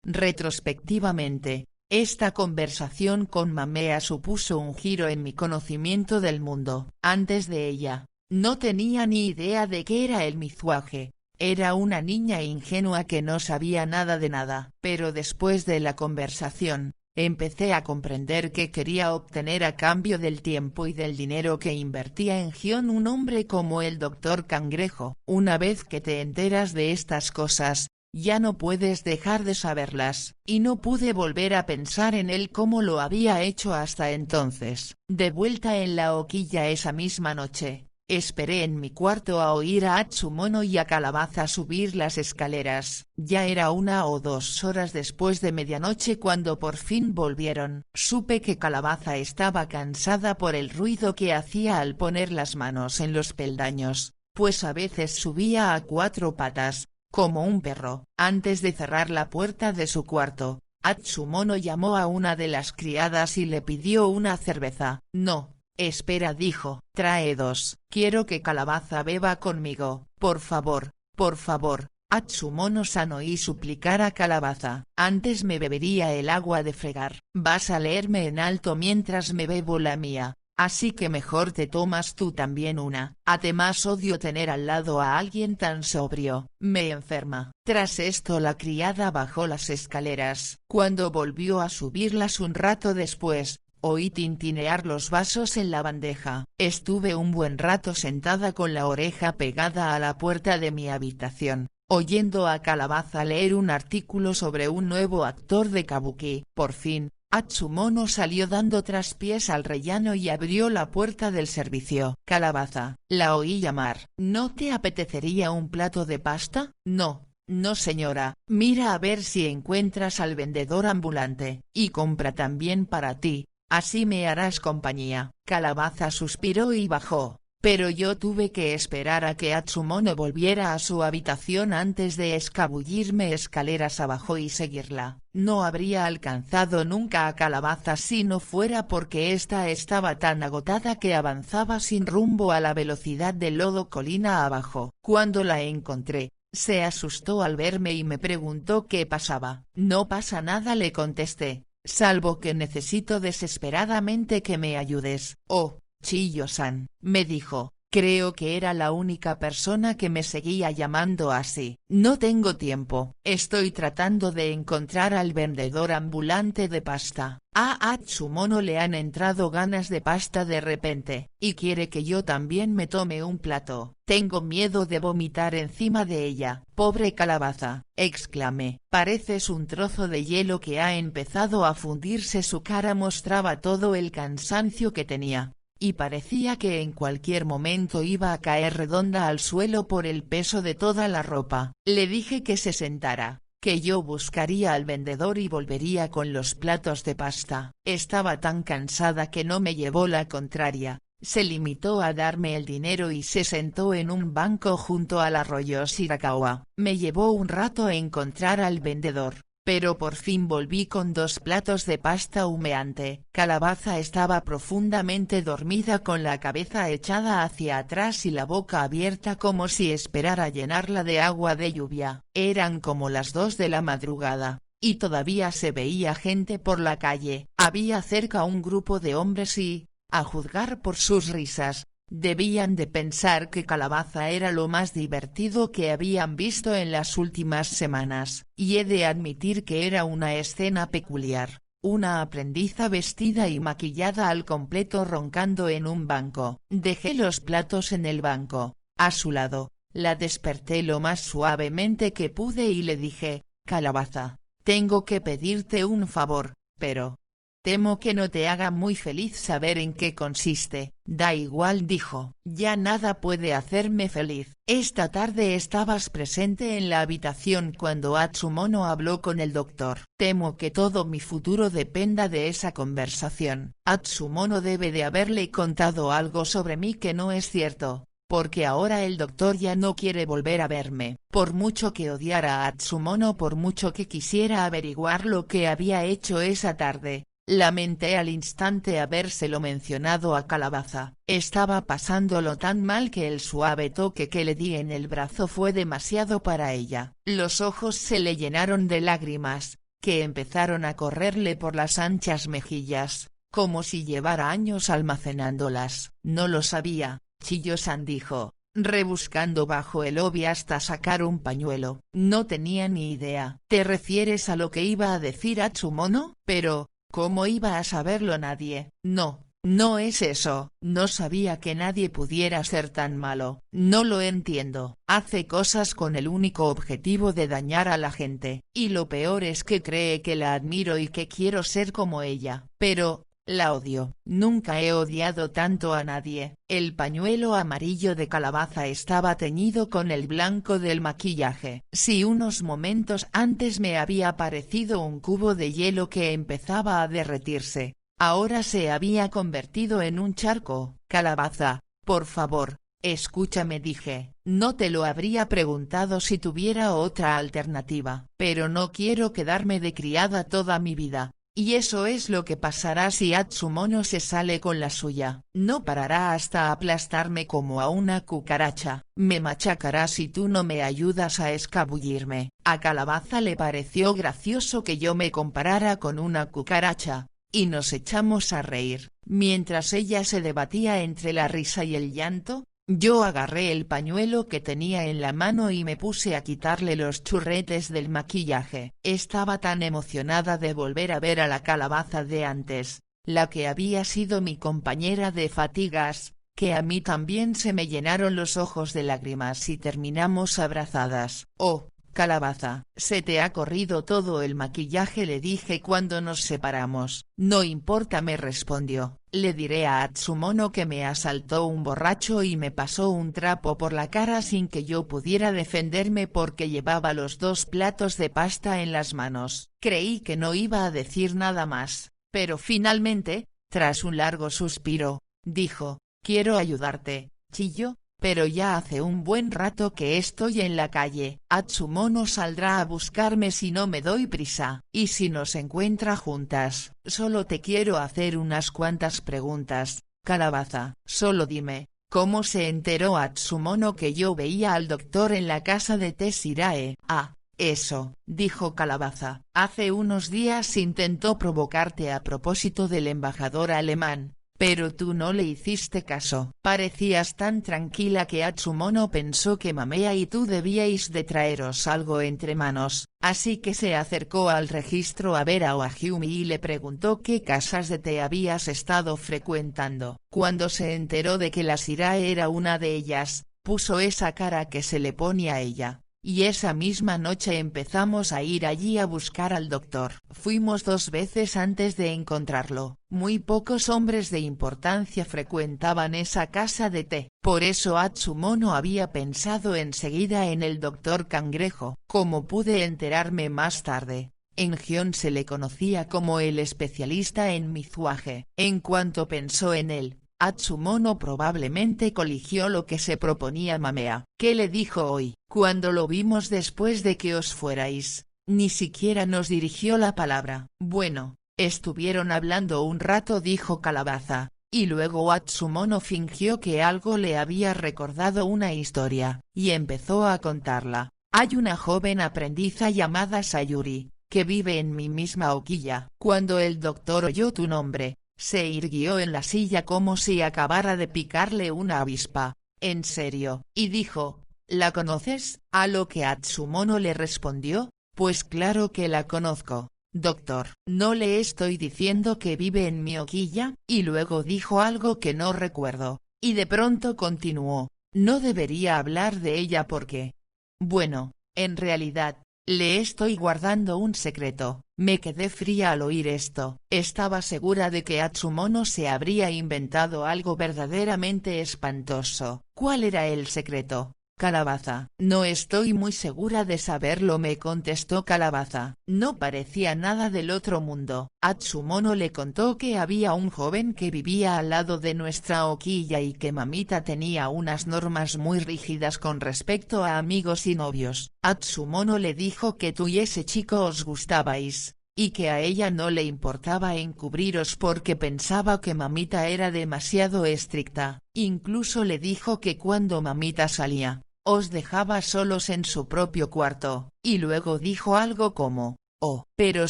Retrospectivamente, esta conversación con Mamea supuso un giro en mi conocimiento del mundo. Antes de ella, no tenía ni idea de qué era el mizuaje, era una niña ingenua que no sabía nada de nada. Pero después de la conversación, empecé a comprender que quería obtener a cambio del tiempo y del dinero que invertía en Gion un hombre como el doctor Cangrejo. Una vez que te enteras de estas cosas, ya no puedes dejar de saberlas. Y no pude volver a pensar en él como lo había hecho hasta entonces. De vuelta en la hoquilla esa misma noche, esperé en mi cuarto a oír a Atsumono y a Calabaza subir las escaleras. Ya era 1 o 2 horas después de medianoche cuando por fin volvieron. Supe que Calabaza estaba cansada por el ruido que hacía al poner las manos en los peldaños, pues a veces subía a 4 patas, como un perro. Antes de cerrar la puerta de su cuarto, Atsumono llamó a una de las criadas y le pidió una cerveza. No, espera, dijo, trae 2. Quiero que Calabaza beba conmigo, por favor, por favor. Atsumono-san, oí suplicar a Calabaza. Antes me bebería el agua de fregar. Vas a leerme en alto mientras me bebo la mía. Así que mejor te tomas tú también una. Además odio tener al lado a alguien tan sobrio, me enferma. Tras esto la criada bajó las escaleras. Cuando volvió a subirlas un rato después, oí tintinear los vasos en la bandeja. Estuve un buen rato sentada con la oreja pegada a la puerta de mi habitación, oyendo a Calabaza leer un artículo sobre un nuevo actor de kabuki. Por fin, Atsumono salió dando traspiés al rellano y abrió la puerta del servicio. Calabaza, la oí llamar. ¿No te apetecería un plato de pasta? No, no señora, mira a ver si encuentras al vendedor ambulante, y compra también para ti, así me harás compañía. Calabaza suspiró y bajó. Pero yo tuve que esperar a que Atsumono volviera a su habitación antes de escabullirme escaleras abajo y seguirla. No habría alcanzado nunca a Calabaza si no fuera porque ésta estaba tan agotada que avanzaba sin rumbo a la velocidad del lodo colina abajo. Cuando la encontré, se asustó al verme y me preguntó qué pasaba. No pasa nada, le contesté, salvo que necesito desesperadamente que me ayudes. Oh, Chiyo-san, me dijo, creo que era la única persona que me seguía llamando así. No tengo tiempo, estoy tratando de encontrar al vendedor ambulante de pasta. A Atsumono le han entrado ganas de pasta de repente, y quiere que yo también me tome un plato. Tengo miedo de vomitar encima de ella. Pobre Calabaza, exclamé. Pareces un trozo de hielo que ha empezado a fundirse. Su cara mostraba todo el cansancio que tenía, y parecía que en cualquier momento iba a caer redonda al suelo por el peso de toda la ropa. Le dije que se sentara, que yo buscaría al vendedor y volvería con los platos de pasta. Estaba tan cansada que no me llevó la contraria, se limitó a darme el dinero y se sentó en un banco junto al arroyo Shirakawa. Me llevó un rato a encontrar al vendedor, pero por fin volví con 2 platos de pasta humeante. Calabaza estaba profundamente dormida con la cabeza echada hacia atrás y la boca abierta como si esperara llenarla de agua de lluvia. Eran como las 2 de la madrugada, y todavía se veía gente por la calle. Había cerca un grupo de hombres y, a juzgar por sus risas, debían de pensar que Calabaza era lo más divertido que habían visto en las últimas semanas. Y he de admitir que era una escena peculiar, una aprendiza vestida y maquillada al completo roncando en un banco. Dejé los platos en el banco, a su lado, la desperté lo más suavemente que pude y le dije, Calabaza, tengo que pedirte un favor, pero temo que no te haga muy feliz saber en qué consiste. Da igual, dijo, ya nada puede hacerme feliz. Esta tarde estabas presente en la habitación cuando Atsumono habló con el doctor. Temo que todo mi futuro dependa de esa conversación. Atsumono debe de haberle contado algo sobre mí que no es cierto, porque ahora el doctor ya no quiere volver a verme. Por mucho que odiara a Atsumono, por mucho que quisiera averiguar lo que había hecho esa tarde, lamenté al instante habérselo mencionado a Calabaza. Estaba pasándolo tan mal que el suave toque que le di en el brazo fue demasiado para ella. Los ojos se le llenaron de lágrimas, que empezaron a correrle por las anchas mejillas, como si llevara años almacenándolas. No lo sabía, Chiyo-san, dijo, rebuscando bajo el obi hasta sacar un pañuelo. No tenía ni idea. ¿Te refieres a lo que iba a decir Atsumono? Pero ¿cómo iba a saberlo nadie? No, no es eso, no sabía que nadie pudiera ser tan malo, no lo entiendo, hace cosas con el único objetivo de dañar a la gente, y lo peor es que cree que la admiro y que quiero ser como ella, pero, la odio, nunca he odiado tanto a nadie. El pañuelo amarillo de Calabaza estaba teñido con el blanco del maquillaje. Si unos momentos antes me había parecido un cubo de hielo que empezaba a derretirse, ahora se había convertido en un charco. Calabaza, por favor, escúchame, dije, no te lo habría preguntado si tuviera otra alternativa, pero no quiero quedarme de criada toda mi vida. Y eso es lo que pasará si Atsumono se sale con la suya. No parará hasta aplastarme como a una cucaracha. Me machacará si tú no me ayudas a escabullirme. A Calabaza le pareció gracioso que yo me comparara con una cucaracha, y nos echamos a reír. Mientras ella se debatía entre la risa y el llanto, yo agarré el pañuelo que tenía en la mano y me puse a quitarle los churretes del maquillaje. Estaba tan emocionada de volver a ver a la Calabaza de antes, la que había sido mi compañera de fatigas, que a mí también se me llenaron los ojos de lágrimas y terminamos abrazadas. Oh, Calabaza, se te ha corrido todo el maquillaje, le dije cuando nos separamos. No importa, me respondió, le diré a Atsumono que me asaltó un borracho y me pasó un trapo por la cara sin que yo pudiera defenderme porque llevaba los 2 platos de pasta en las manos. Creí que no iba a decir nada más, pero finalmente, tras un largo suspiro, dijo, quiero ayudarte, chilló. Pero ya hace un buen rato que estoy en la calle. Atsumono saldrá a buscarme si no me doy prisa. Y si nos encuentra juntas, solo te quiero hacer unas cuantas preguntas, Calabaza. Solo dime, ¿cómo se enteró Atsumono que yo veía al doctor en la casa de Tessirae? Ah, eso, dijo Calabaza. Hace unos días intentó provocarte a propósito del embajador alemán. Pero tú no le hiciste caso. Parecías tan tranquila que Atsumono pensó que Mamea y tú debíais de traeros algo entre manos, así que se acercó al registro a ver a Ohagyumi y le preguntó qué casas de té habías estado frecuentando. Cuando se enteró de que la Shirae era una de ellas, puso esa cara que se le pone a ella. Y esa misma noche empezamos a ir allí a buscar al doctor. Fuimos 2 veces antes de encontrarlo. Muy pocos hombres de importancia frecuentaban esa casa de té. Por eso Atsumono había pensado enseguida en el doctor Cangrejo. Como pude enterarme más tarde, en Gion se le conocía como el especialista en mizuage. En cuanto pensó en él, Atsumono probablemente coligió lo que se proponía Mamea. ¿Qué le dijo hoy? Cuando lo vimos después de que os fuerais, ni siquiera nos dirigió la palabra. Bueno, estuvieron hablando un rato, dijo Calabaza, y luego Atsumono fingió que algo le había recordado una historia, y empezó a contarla. Hay una joven aprendiza llamada Sayuri, que vive en mi misma hoquilla. Cuando el doctor oyó tu nombre, se irguió en la silla como si acabara de picarle una avispa. ¿En serio? Y dijo, ¿la conoces? A lo que Atsumono le respondió, pues claro que la conozco, doctor. No le estoy diciendo que vive en mi hoquilla. Y luego dijo algo que no recuerdo, y de pronto continuó, no debería hablar de ella porque... Bueno, en realidad, le estoy guardando un secreto. Me quedé fría al oír esto. Estaba segura de que Atsumono se habría inventado algo verdaderamente espantoso. ¿Cuál era el secreto? Calabaza. No estoy muy segura de saberlo, me contestó Calabaza. No parecía nada del otro mundo. Atsumono le contó que había un joven que vivía al lado de nuestra hoquilla y que Mamita tenía unas normas muy rígidas con respecto a amigos y novios. Atsumono le dijo que tú y ese chico os gustabais, y que a ella no le importaba encubriros porque pensaba que Mamita era demasiado estricta. Incluso le dijo que cuando Mamita salía, os dejaba solos en su propio cuarto, y luego dijo algo como, oh, pero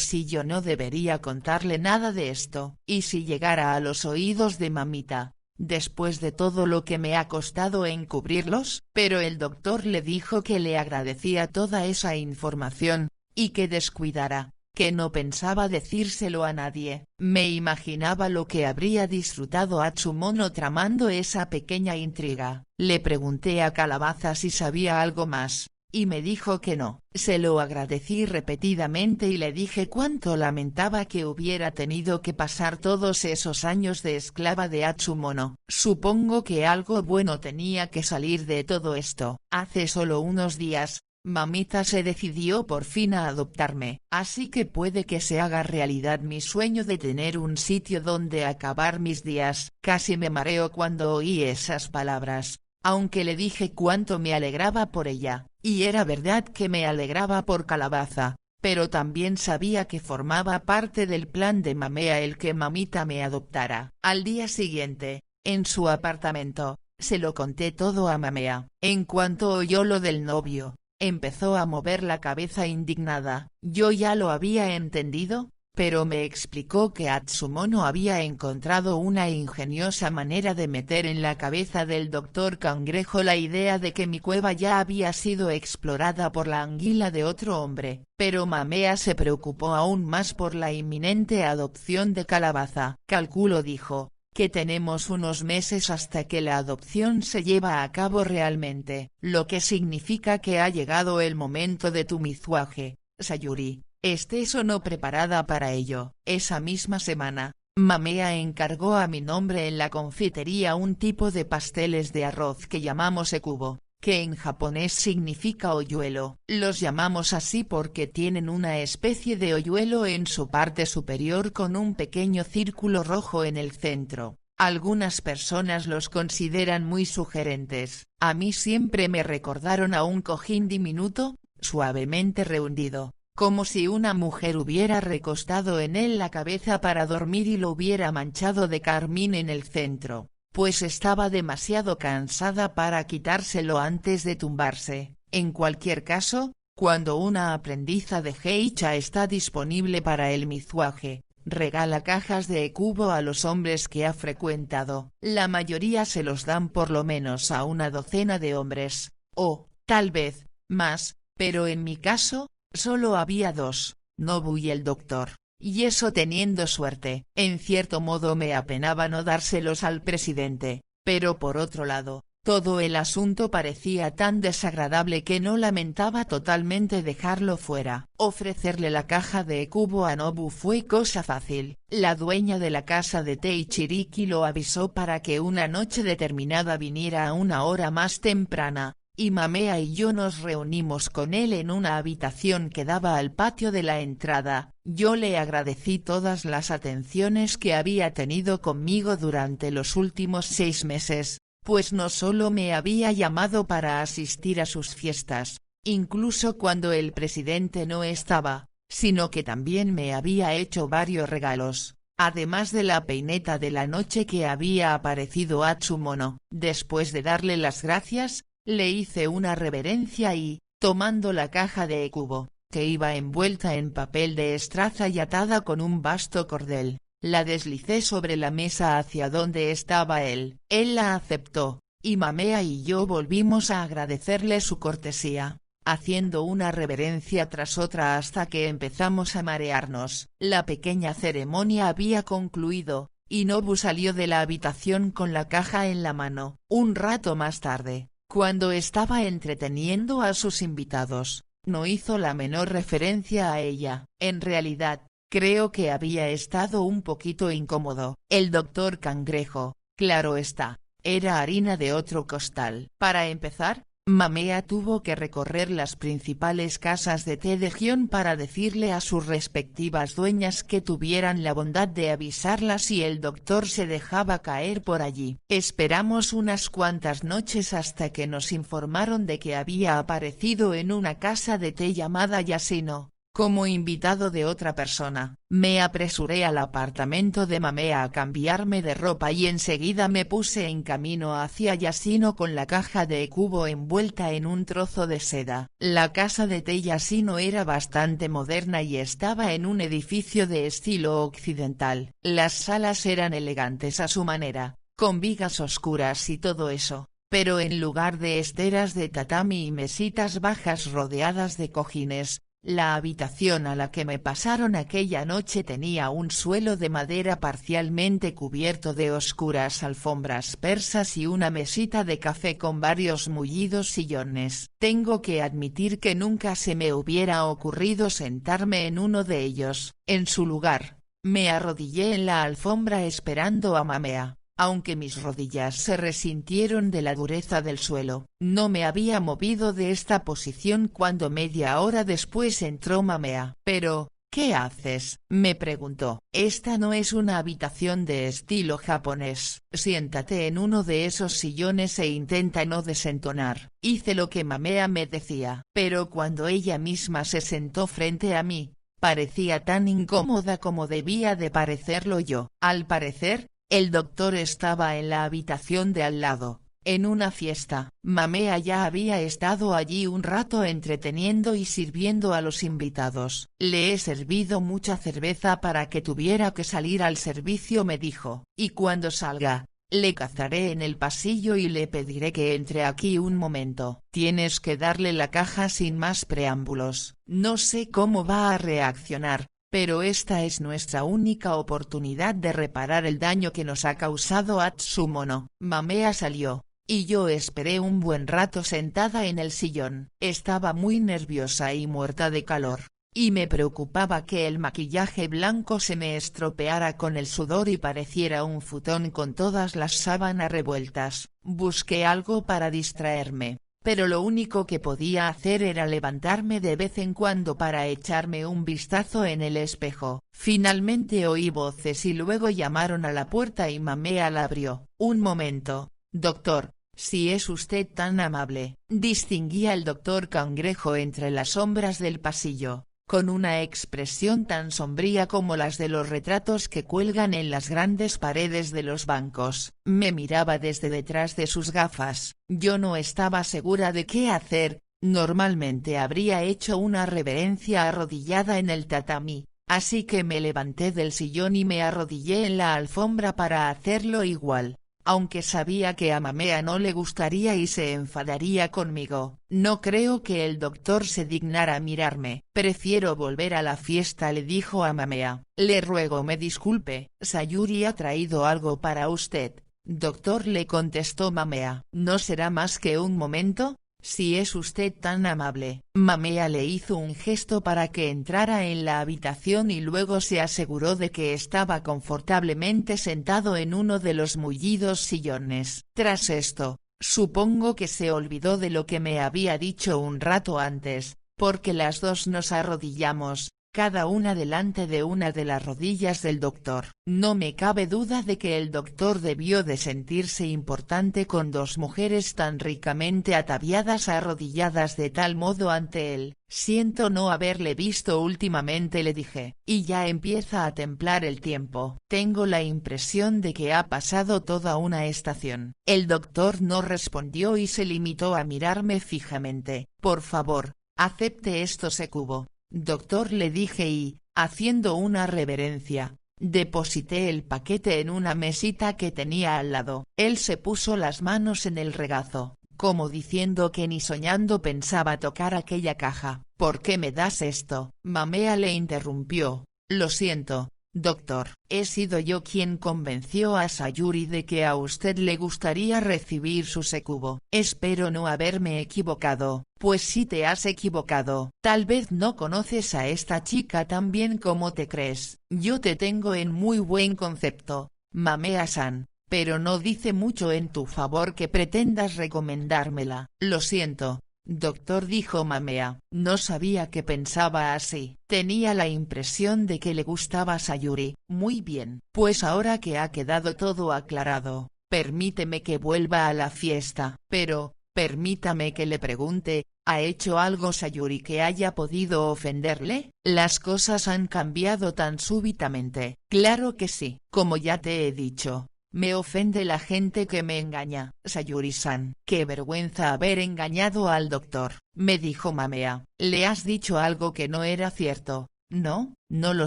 si yo no debería contarle nada de esto, y si llegara a los oídos de Mamita, después de todo lo que me ha costado encubrirlos. Pero el doctor le dijo que le agradecía toda esa información, y que descuidara, que no pensaba decírselo a nadie. Me imaginaba lo que habría disfrutado Atsumono tramando esa pequeña intriga. Le pregunté a Calabaza si sabía algo más, y me dijo que no. Se lo agradecí repetidamente y le dije cuánto lamentaba que hubiera tenido que pasar todos esos años de esclava de Atsumono. Supongo que algo bueno tenía que salir de todo esto. Hace solo unos días, mamita se decidió por fin a adoptarme, así que puede que se haga realidad mi sueño de tener un sitio donde acabar mis días. Casi me mareo cuando oí esas palabras, aunque le dije cuánto me alegraba por ella, y era verdad que me alegraba por Calabaza, pero también sabía que formaba parte del plan de Mamea el que mamita me adoptara. Al día siguiente, en su apartamento, se lo conté todo a Mamea. En cuanto oyó lo del novio, empezó a mover la cabeza indignada. Yo ya lo había entendido, pero me explicó que Atsumono había encontrado una ingeniosa manera de meter en la cabeza del Dr. Cangrejo la idea de que mi cueva ya había sido explorada por la anguila de otro hombre. Pero Mamea se preocupó aún más por la inminente adopción de Calabaza. Calculo, dijo, que tenemos unos meses hasta que la adopción se lleva a cabo realmente, lo que significa que ha llegado el momento de tu mizuaje, Sayuri. Estés o no preparada para ello. Esa misma semana, Mamea encargó a mi nombre en la confitería un tipo de pasteles de arroz que llamamos ekubo, que en japonés significa hoyuelo. Los llamamos así porque tienen una especie de hoyuelo en su parte superior con un pequeño círculo rojo en el centro. Algunas personas los consideran muy sugerentes. A mí siempre me recordaron a un cojín diminuto, suavemente rehundido, como si una mujer hubiera recostado en él la cabeza para dormir y lo hubiera manchado de carmín en el centro, pues estaba demasiado cansada para quitárselo antes de tumbarse. En cualquier caso, cuando una aprendiza de geisha está disponible para el mizuaje, regala cajas de ekubo a los hombres que ha frecuentado. La mayoría se los dan por lo menos a una docena de hombres, o, tal vez, más, pero en mi caso, solo había dos, Nobu y el doctor, y eso teniendo suerte. En cierto modo me apenaba no dárselos al presidente, pero por otro lado, todo el asunto parecía tan desagradable que no lamentaba totalmente dejarlo fuera. Ofrecerle la caja de ekubo a Nobu fue cosa fácil. La dueña de la casa de Teichiriki lo avisó para que una noche determinada viniera a una hora más temprana, y Mamea y yo nos reunimos con él en una habitación que daba al patio de la entrada. Yo le agradecí todas las atenciones que había tenido conmigo durante los últimos 6 meses, pues no solo me había llamado para asistir a sus fiestas, incluso cuando el presidente no estaba, sino que también me había hecho varios regalos, además de la peineta de la noche que había aparecido Atsumono. Después de darle las gracias, le hice una reverencia y, tomando la caja de ekubo, que iba envuelta en papel de estraza y atada con un vasto cordel, la deslicé sobre la mesa hacia donde estaba él. Él la aceptó, y Mamea y yo volvimos a agradecerle su cortesía, haciendo una reverencia tras otra hasta que empezamos a marearnos. La pequeña ceremonia había concluido, y Nobu salió de la habitación con la caja en la mano. Un rato más tarde, cuando estaba entreteniendo a sus invitados, no hizo la menor referencia a ella. En realidad, creo que había estado un poquito incómodo. El doctor Cangrejo, claro está, era harina de otro costal. Para empezar, Mamea tuvo que recorrer las principales casas de té de Gion para decirle a sus respectivas dueñas que tuvieran la bondad de avisarla si el doctor se dejaba caer por allí. Esperamos unas cuantas noches hasta que nos informaron de que había aparecido en una casa de té llamada Yasino, como invitado de otra persona. Me apresuré al apartamento de Mamea a cambiarme de ropa y enseguida me puse en camino hacia Yasino con la caja de ekubo envuelta en un trozo de seda. La casa de té Yasino era bastante moderna y estaba en un edificio de estilo occidental. Las salas eran elegantes a su manera, con vigas oscuras y todo eso, pero en lugar de esteras de tatami y mesitas bajas rodeadas de cojines, La habitación a la que me pasaron aquella noche tenía un suelo de madera parcialmente cubierto de oscuras alfombras persas y una mesita de café con varios mullidos sillones. Tengo que admitir que nunca se me hubiera ocurrido sentarme en uno de ellos. En su lugar, me arrodillé en la alfombra esperando a Mamea. Aunque mis rodillas se resintieron de la dureza del suelo, no me había movido de esta posición cuando media hora después entró Mamea. «Pero, ¿qué haces?», me preguntó. «Esta no es una habitación de estilo japonés. Siéntate en uno de esos sillones e intenta no desentonar». Hice lo que Mamea me decía, pero cuando ella misma se sentó frente a mí, parecía tan incómoda como debía de parecerlo yo. Al parecer, el doctor estaba en la habitación de al lado, en una fiesta. Mamea ya había estado allí un rato entreteniendo y sirviendo a los invitados. «Le he servido mucha cerveza para que tuviera que salir al servicio», me dijo, «y cuando salga, le cazaré en el pasillo y le pediré que entre aquí un momento. Tienes que darle la caja sin más preámbulos. No sé cómo va a reaccionar, pero esta es nuestra única oportunidad de reparar el daño que nos ha causado Atsumono». Mamea salió, y yo esperé un buen rato sentada en el sillón. Estaba muy nerviosa y muerta de calor, y me preocupaba que el maquillaje blanco se me estropeara con el sudor y pareciera un futón con todas las sábanas revueltas. Busqué algo para distraerme, pero lo único que podía hacer era levantarme de vez en cuando para echarme un vistazo en el espejo. Finalmente oí voces y luego llamaron a la puerta y Mamea la abrió. «Un momento, doctor, si es usted tan amable». Distinguía al doctor Cangrejo entre las sombras del pasillo, con una expresión tan sombría como las de los retratos que cuelgan en las grandes paredes de los bancos. Me miraba desde detrás de sus gafas. Yo no estaba segura de qué hacer. Normalmente habría hecho una reverencia arrodillada en el tatami, así que me levanté del sillón y me arrodillé en la alfombra para hacerlo igual. Aunque sabía que a Mamea no le gustaría y se enfadaría conmigo, no creo que el doctor se dignara mirarme. «Prefiero volver a la fiesta», le dijo a Mamea. «Le ruego me disculpe, Sayuri ha traído algo para usted, doctor», le contestó Mamea. «¿No será más que un momento? Si es usted tan amable». Mamea le hizo un gesto para que entrara en la habitación y luego se aseguró de que estaba confortablemente sentado en uno de los mullidos sillones. Tras esto, supongo que se olvidó de lo que me había dicho un rato antes, porque las dos nos arrodillamos, cada una delante de una de las rodillas del doctor. No me cabe duda de que el doctor debió de sentirse importante con dos mujeres tan ricamente ataviadas arrodilladas de tal modo ante él. «Siento no haberle visto últimamente», le dije, «y ya empieza a templar el tiempo. Tengo la impresión de que ha pasado toda una estación». El doctor no respondió y se limitó a mirarme fijamente. «Por favor, acepte esto Sekubo, doctor», le dije y, haciendo una reverencia, deposité el paquete en una mesita que tenía al lado. Él se puso las manos en el regazo, como diciendo que ni soñando pensaba tocar aquella caja. «¿Por qué me das esto?». Mamea le interrumpió. «Lo siento, doctor, he sido yo quien convenció a Sayuri de que a usted le gustaría recibir su Sekubo. Espero no haberme equivocado». «Pues sí te has equivocado. Tal vez no conoces a esta chica tan bien como te crees. Yo te tengo en muy buen concepto, Mamea-san, pero no dice mucho en tu favor que pretendas recomendármela». «Lo siento, doctor», dijo Mamea. No sabía que pensaba así. Tenía la impresión de que le gustaba Sayuri. «Muy bien. Pues ahora que ha quedado todo aclarado, permíteme que vuelva a la fiesta. Pero, permítame que le pregunte, ¿ha hecho algo Sayuri que haya podido ofenderle? Las cosas han cambiado tan súbitamente». «Claro que sí. Como ya te he dicho, me ofende la gente que me engaña, Sayuri-san». «Qué vergüenza haber engañado al doctor», me dijo Mamea. «¿Le has dicho algo que no era cierto?». «No, no lo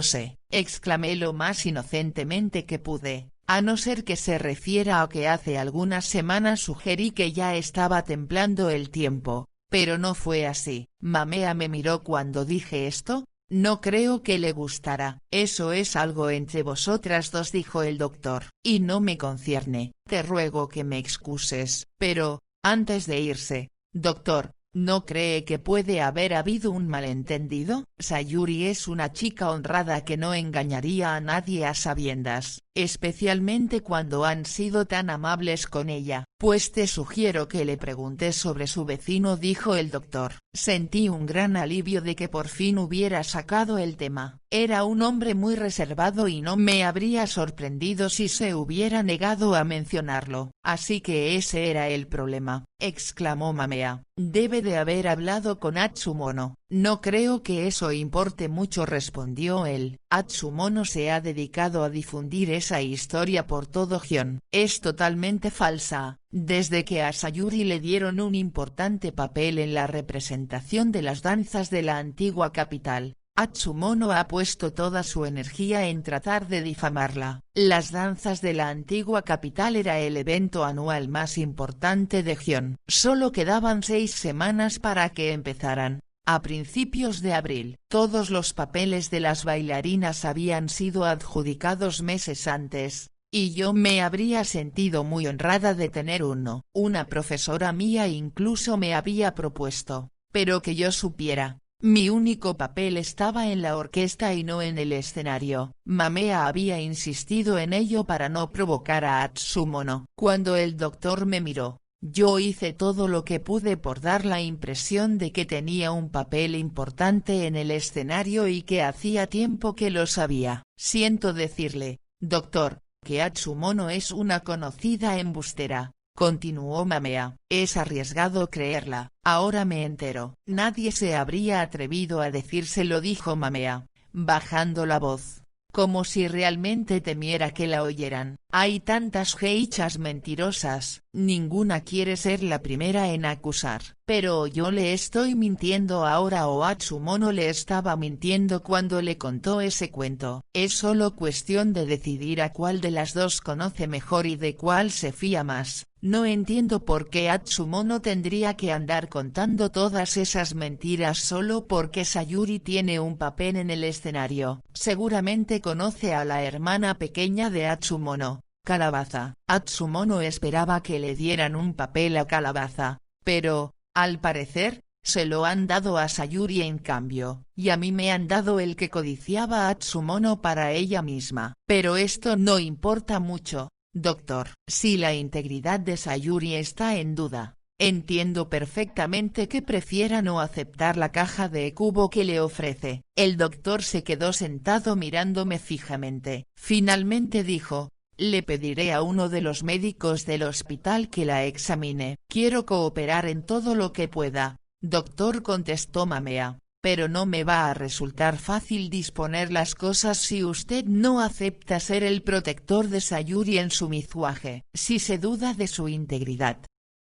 sé», exclamé lo más inocentemente que pude. «A no ser que se refiera a que hace algunas semanas sugerí que ya estaba templando el tiempo, pero no fue así. Mamea me miró cuando dije esto. No creo que le gustara. Eso es algo entre vosotras dos, dijo el doctor, y no me concierne. Te ruego que me excuses, pero, antes de irse, doctor, ¿no cree que puede haber habido un malentendido? Sayuri es una chica honrada que no engañaría a nadie a sabiendas, especialmente cuando han sido tan amables con ella. Pues te sugiero que le preguntes sobre su vecino, dijo el doctor. Sentí un gran alivio de que por fin hubiera sacado el tema. Era un hombre muy reservado y no me habría sorprendido si se hubiera negado a mencionarlo. Así que ese era el problema, exclamó Mamea. Debe de haber hablado con Atsumono. No creo que eso importe mucho, respondió él. Atsumono se ha dedicado a difundir esa historia por todo Gion. Es totalmente falsa. Desde que a Sayuri le dieron un importante papel en la representación de las danzas de la antigua capital, Atsumono ha puesto toda su energía en tratar de difamarla. Las danzas de la antigua capital era el evento anual más importante de Gion. Solo quedaban 6 semanas para que empezaran. A principios de abril, todos los papeles de las bailarinas habían sido adjudicados meses antes, y yo me habría sentido muy honrada de tener uno. Una profesora mía incluso me había propuesto, pero que yo supiera, mi único papel estaba en la orquesta y no en el escenario. Mamea había insistido en ello para no provocar a Atsumono. Cuando el doctor me miró, yo hice todo lo que pude por dar la impresión de que tenía un papel importante en el escenario y que hacía tiempo que lo sabía. Siento decirle, doctor, que Atsumono es una conocida embustera, continuó Mamea. Es arriesgado creerla, ahora me entero. Nadie se habría atrevido a decírselo, dijo Mamea, bajando la voz, como si realmente temiera que la oyeran. Hay tantas geishas mentirosas, ninguna quiere ser la primera en acusar. Pero yo le estoy mintiendo ahora o Atsumono le estaba mintiendo cuando le contó ese cuento. Es solo cuestión de decidir a cuál de las dos conoce mejor y de cuál se fía más. No entiendo por qué Atsumono tendría que andar contando todas esas mentiras solo porque Sayuri tiene un papel en el escenario. Seguramente conoce a la hermana pequeña de Atsumono, Calabaza. Atsumono esperaba que le dieran un papel a Calabaza, pero, al parecer, se lo han dado a Sayuri en cambio, y a mí me han dado el que codiciaba a Atsumono para ella misma. Pero esto no importa mucho, doctor. Si la integridad de Sayuri está en duda, entiendo perfectamente que prefiera no aceptar la caja de cubo que le ofrece. El doctor se quedó sentado mirándome fijamente. Finalmente dijo, le pediré a uno de los médicos del hospital que la examine. Quiero cooperar en todo lo que pueda, doctor, contestó Mamea, pero no me va a resultar fácil disponer las cosas si usted no acepta ser el protector de Sayuri en su mizuaje. Si se duda de su integridad.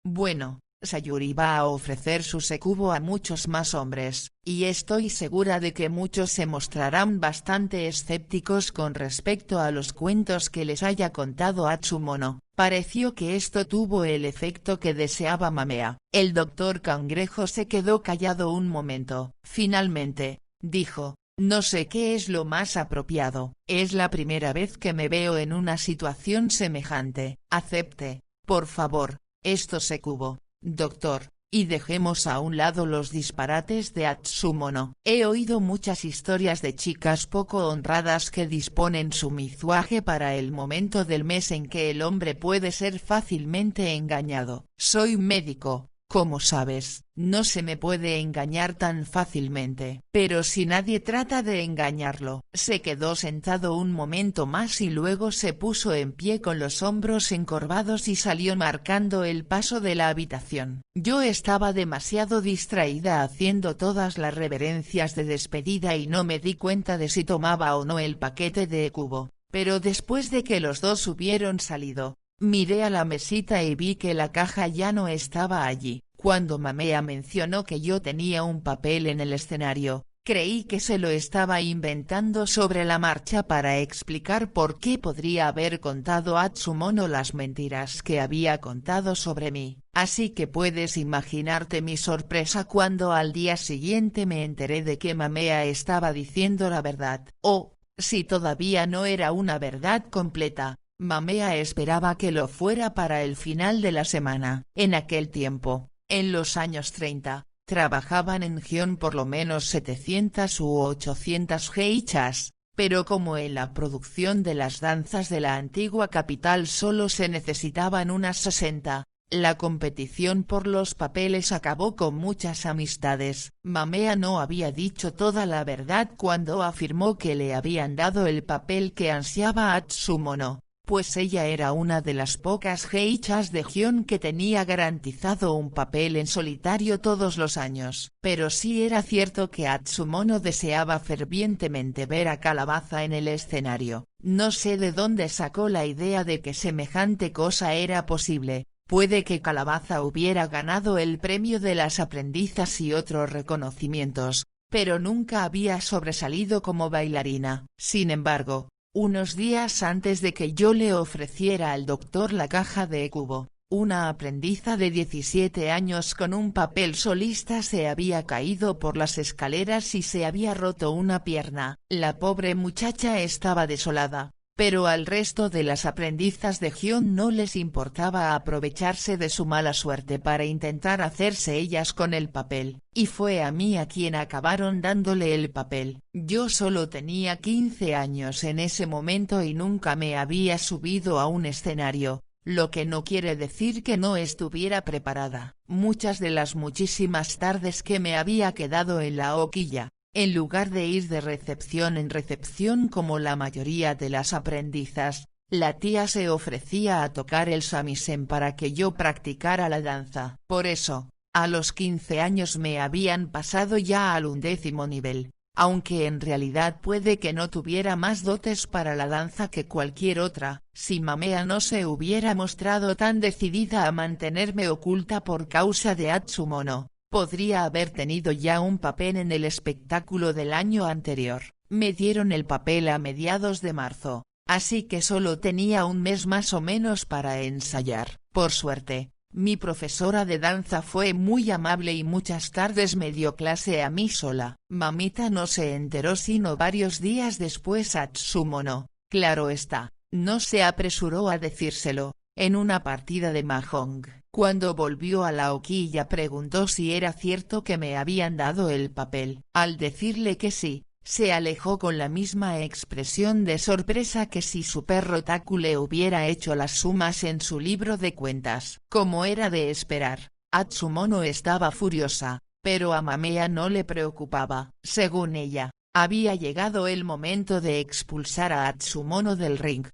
Bueno, Sayuri va a ofrecer su secubo a muchos más hombres, y estoy segura de que muchos se mostrarán bastante escépticos con respecto a los cuentos que les haya contado Atsumono. Pareció que esto tuvo el efecto que deseaba Mamea. El doctor Cangrejo se quedó callado un momento. Finalmente, dijo, no sé qué es lo más apropiado. Es la primera vez que me veo en una situación semejante. Acepte, por favor, esto secubo, doctor, y dejemos a un lado los disparates de Atsumono. He oído muchas historias de chicas poco honradas que disponen su mizuaje para el momento del mes en que el hombre puede ser fácilmente engañado. Soy médico, como sabes, no se me puede engañar tan fácilmente. Pero si nadie trata de engañarlo. Se quedó sentado un momento más y luego se puso en pie con los hombros encorvados y salió marcando el paso de la habitación. Yo estaba demasiado distraída haciendo todas las reverencias de despedida y no me di cuenta de si tomaba o no el paquete de cubo. Pero después de que los dos hubieron salido, miré a la mesita y vi que la caja ya no estaba allí. Cuando Mamea mencionó que yo tenía un papel en el escenario, Creí que se lo estaba inventando sobre la marcha para explicar por qué podría haber contado a Atsumono las mentiras que había contado sobre mí, así que puedes imaginarte mi sorpresa cuando al día siguiente me enteré de que Mamea estaba diciendo la verdad. O, si todavía no era una verdad completa, Mamea esperaba que lo fuera para el final de la semana. En aquel tiempo, en los años 30, trabajaban en Gion por lo menos 700 u 800 geishas, pero como en la producción de las danzas de la antigua capital solo se necesitaban unas 60, la competición por los papeles acabó con muchas amistades. Mamea no había dicho toda la verdad cuando afirmó que le habían dado el papel que ansiaba Atsumono, pues ella era una de las pocas geishas de Gion que tenía garantizado un papel en solitario todos los años. Pero sí era cierto que Atsumono deseaba fervientemente ver a Calabaza en el escenario. No sé de dónde sacó la idea de que semejante cosa era posible. Puede que Calabaza hubiera ganado el premio de las aprendizas y otros reconocimientos, pero nunca había sobresalido como bailarina. Sin embargo, unos días antes de que yo le ofreciera al doctor la caja de Kubo, una aprendiza de 17 años con un papel solista se había caído por las escaleras y se había roto una pierna. La pobre muchacha estaba desolada, pero al resto de las aprendizas de Gion no les importaba aprovecharse de su mala suerte para intentar hacerse ellas con el papel, y fue a mí a quien acabaron dándole el papel. Yo solo tenía 15 años en ese momento y nunca me había subido a un escenario, lo que no quiere decir que no estuviera preparada. Muchas de las muchísimas tardes que me había quedado en la hoquilla, en lugar de ir de recepción en recepción como la mayoría de las aprendizas, la tía se ofrecía a tocar el samisen para que yo practicara la danza. Por eso, a los 15 años me habían pasado ya al 11º nivel, aunque en realidad puede que no tuviera más dotes para la danza que cualquier otra. Si Mamea no se hubiera mostrado tan decidida a mantenerme oculta por causa de Atsumono, podría haber tenido ya un papel en el espectáculo del año anterior. Me dieron el papel a mediados de marzo, así que solo tenía un mes más o menos para ensayar. Por suerte, mi profesora de danza fue muy amable y muchas tardes me dio clase a mí sola. Mamita no se enteró sino varios días después. Atsumono, claro está, no se apresuró a decírselo. En una partida de mahjong, cuando volvió a la hoquilla preguntó si era cierto que me habían dado el papel. Al decirle que sí, se alejó con la misma expresión de sorpresa que si su perro Taku le hubiera hecho las sumas en su libro de cuentas. Como era de esperar, Atsumono estaba furiosa, pero a Mamea no le preocupaba. Según ella, había llegado el momento de expulsar a Atsumono del ring.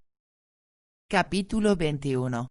Capítulo 21.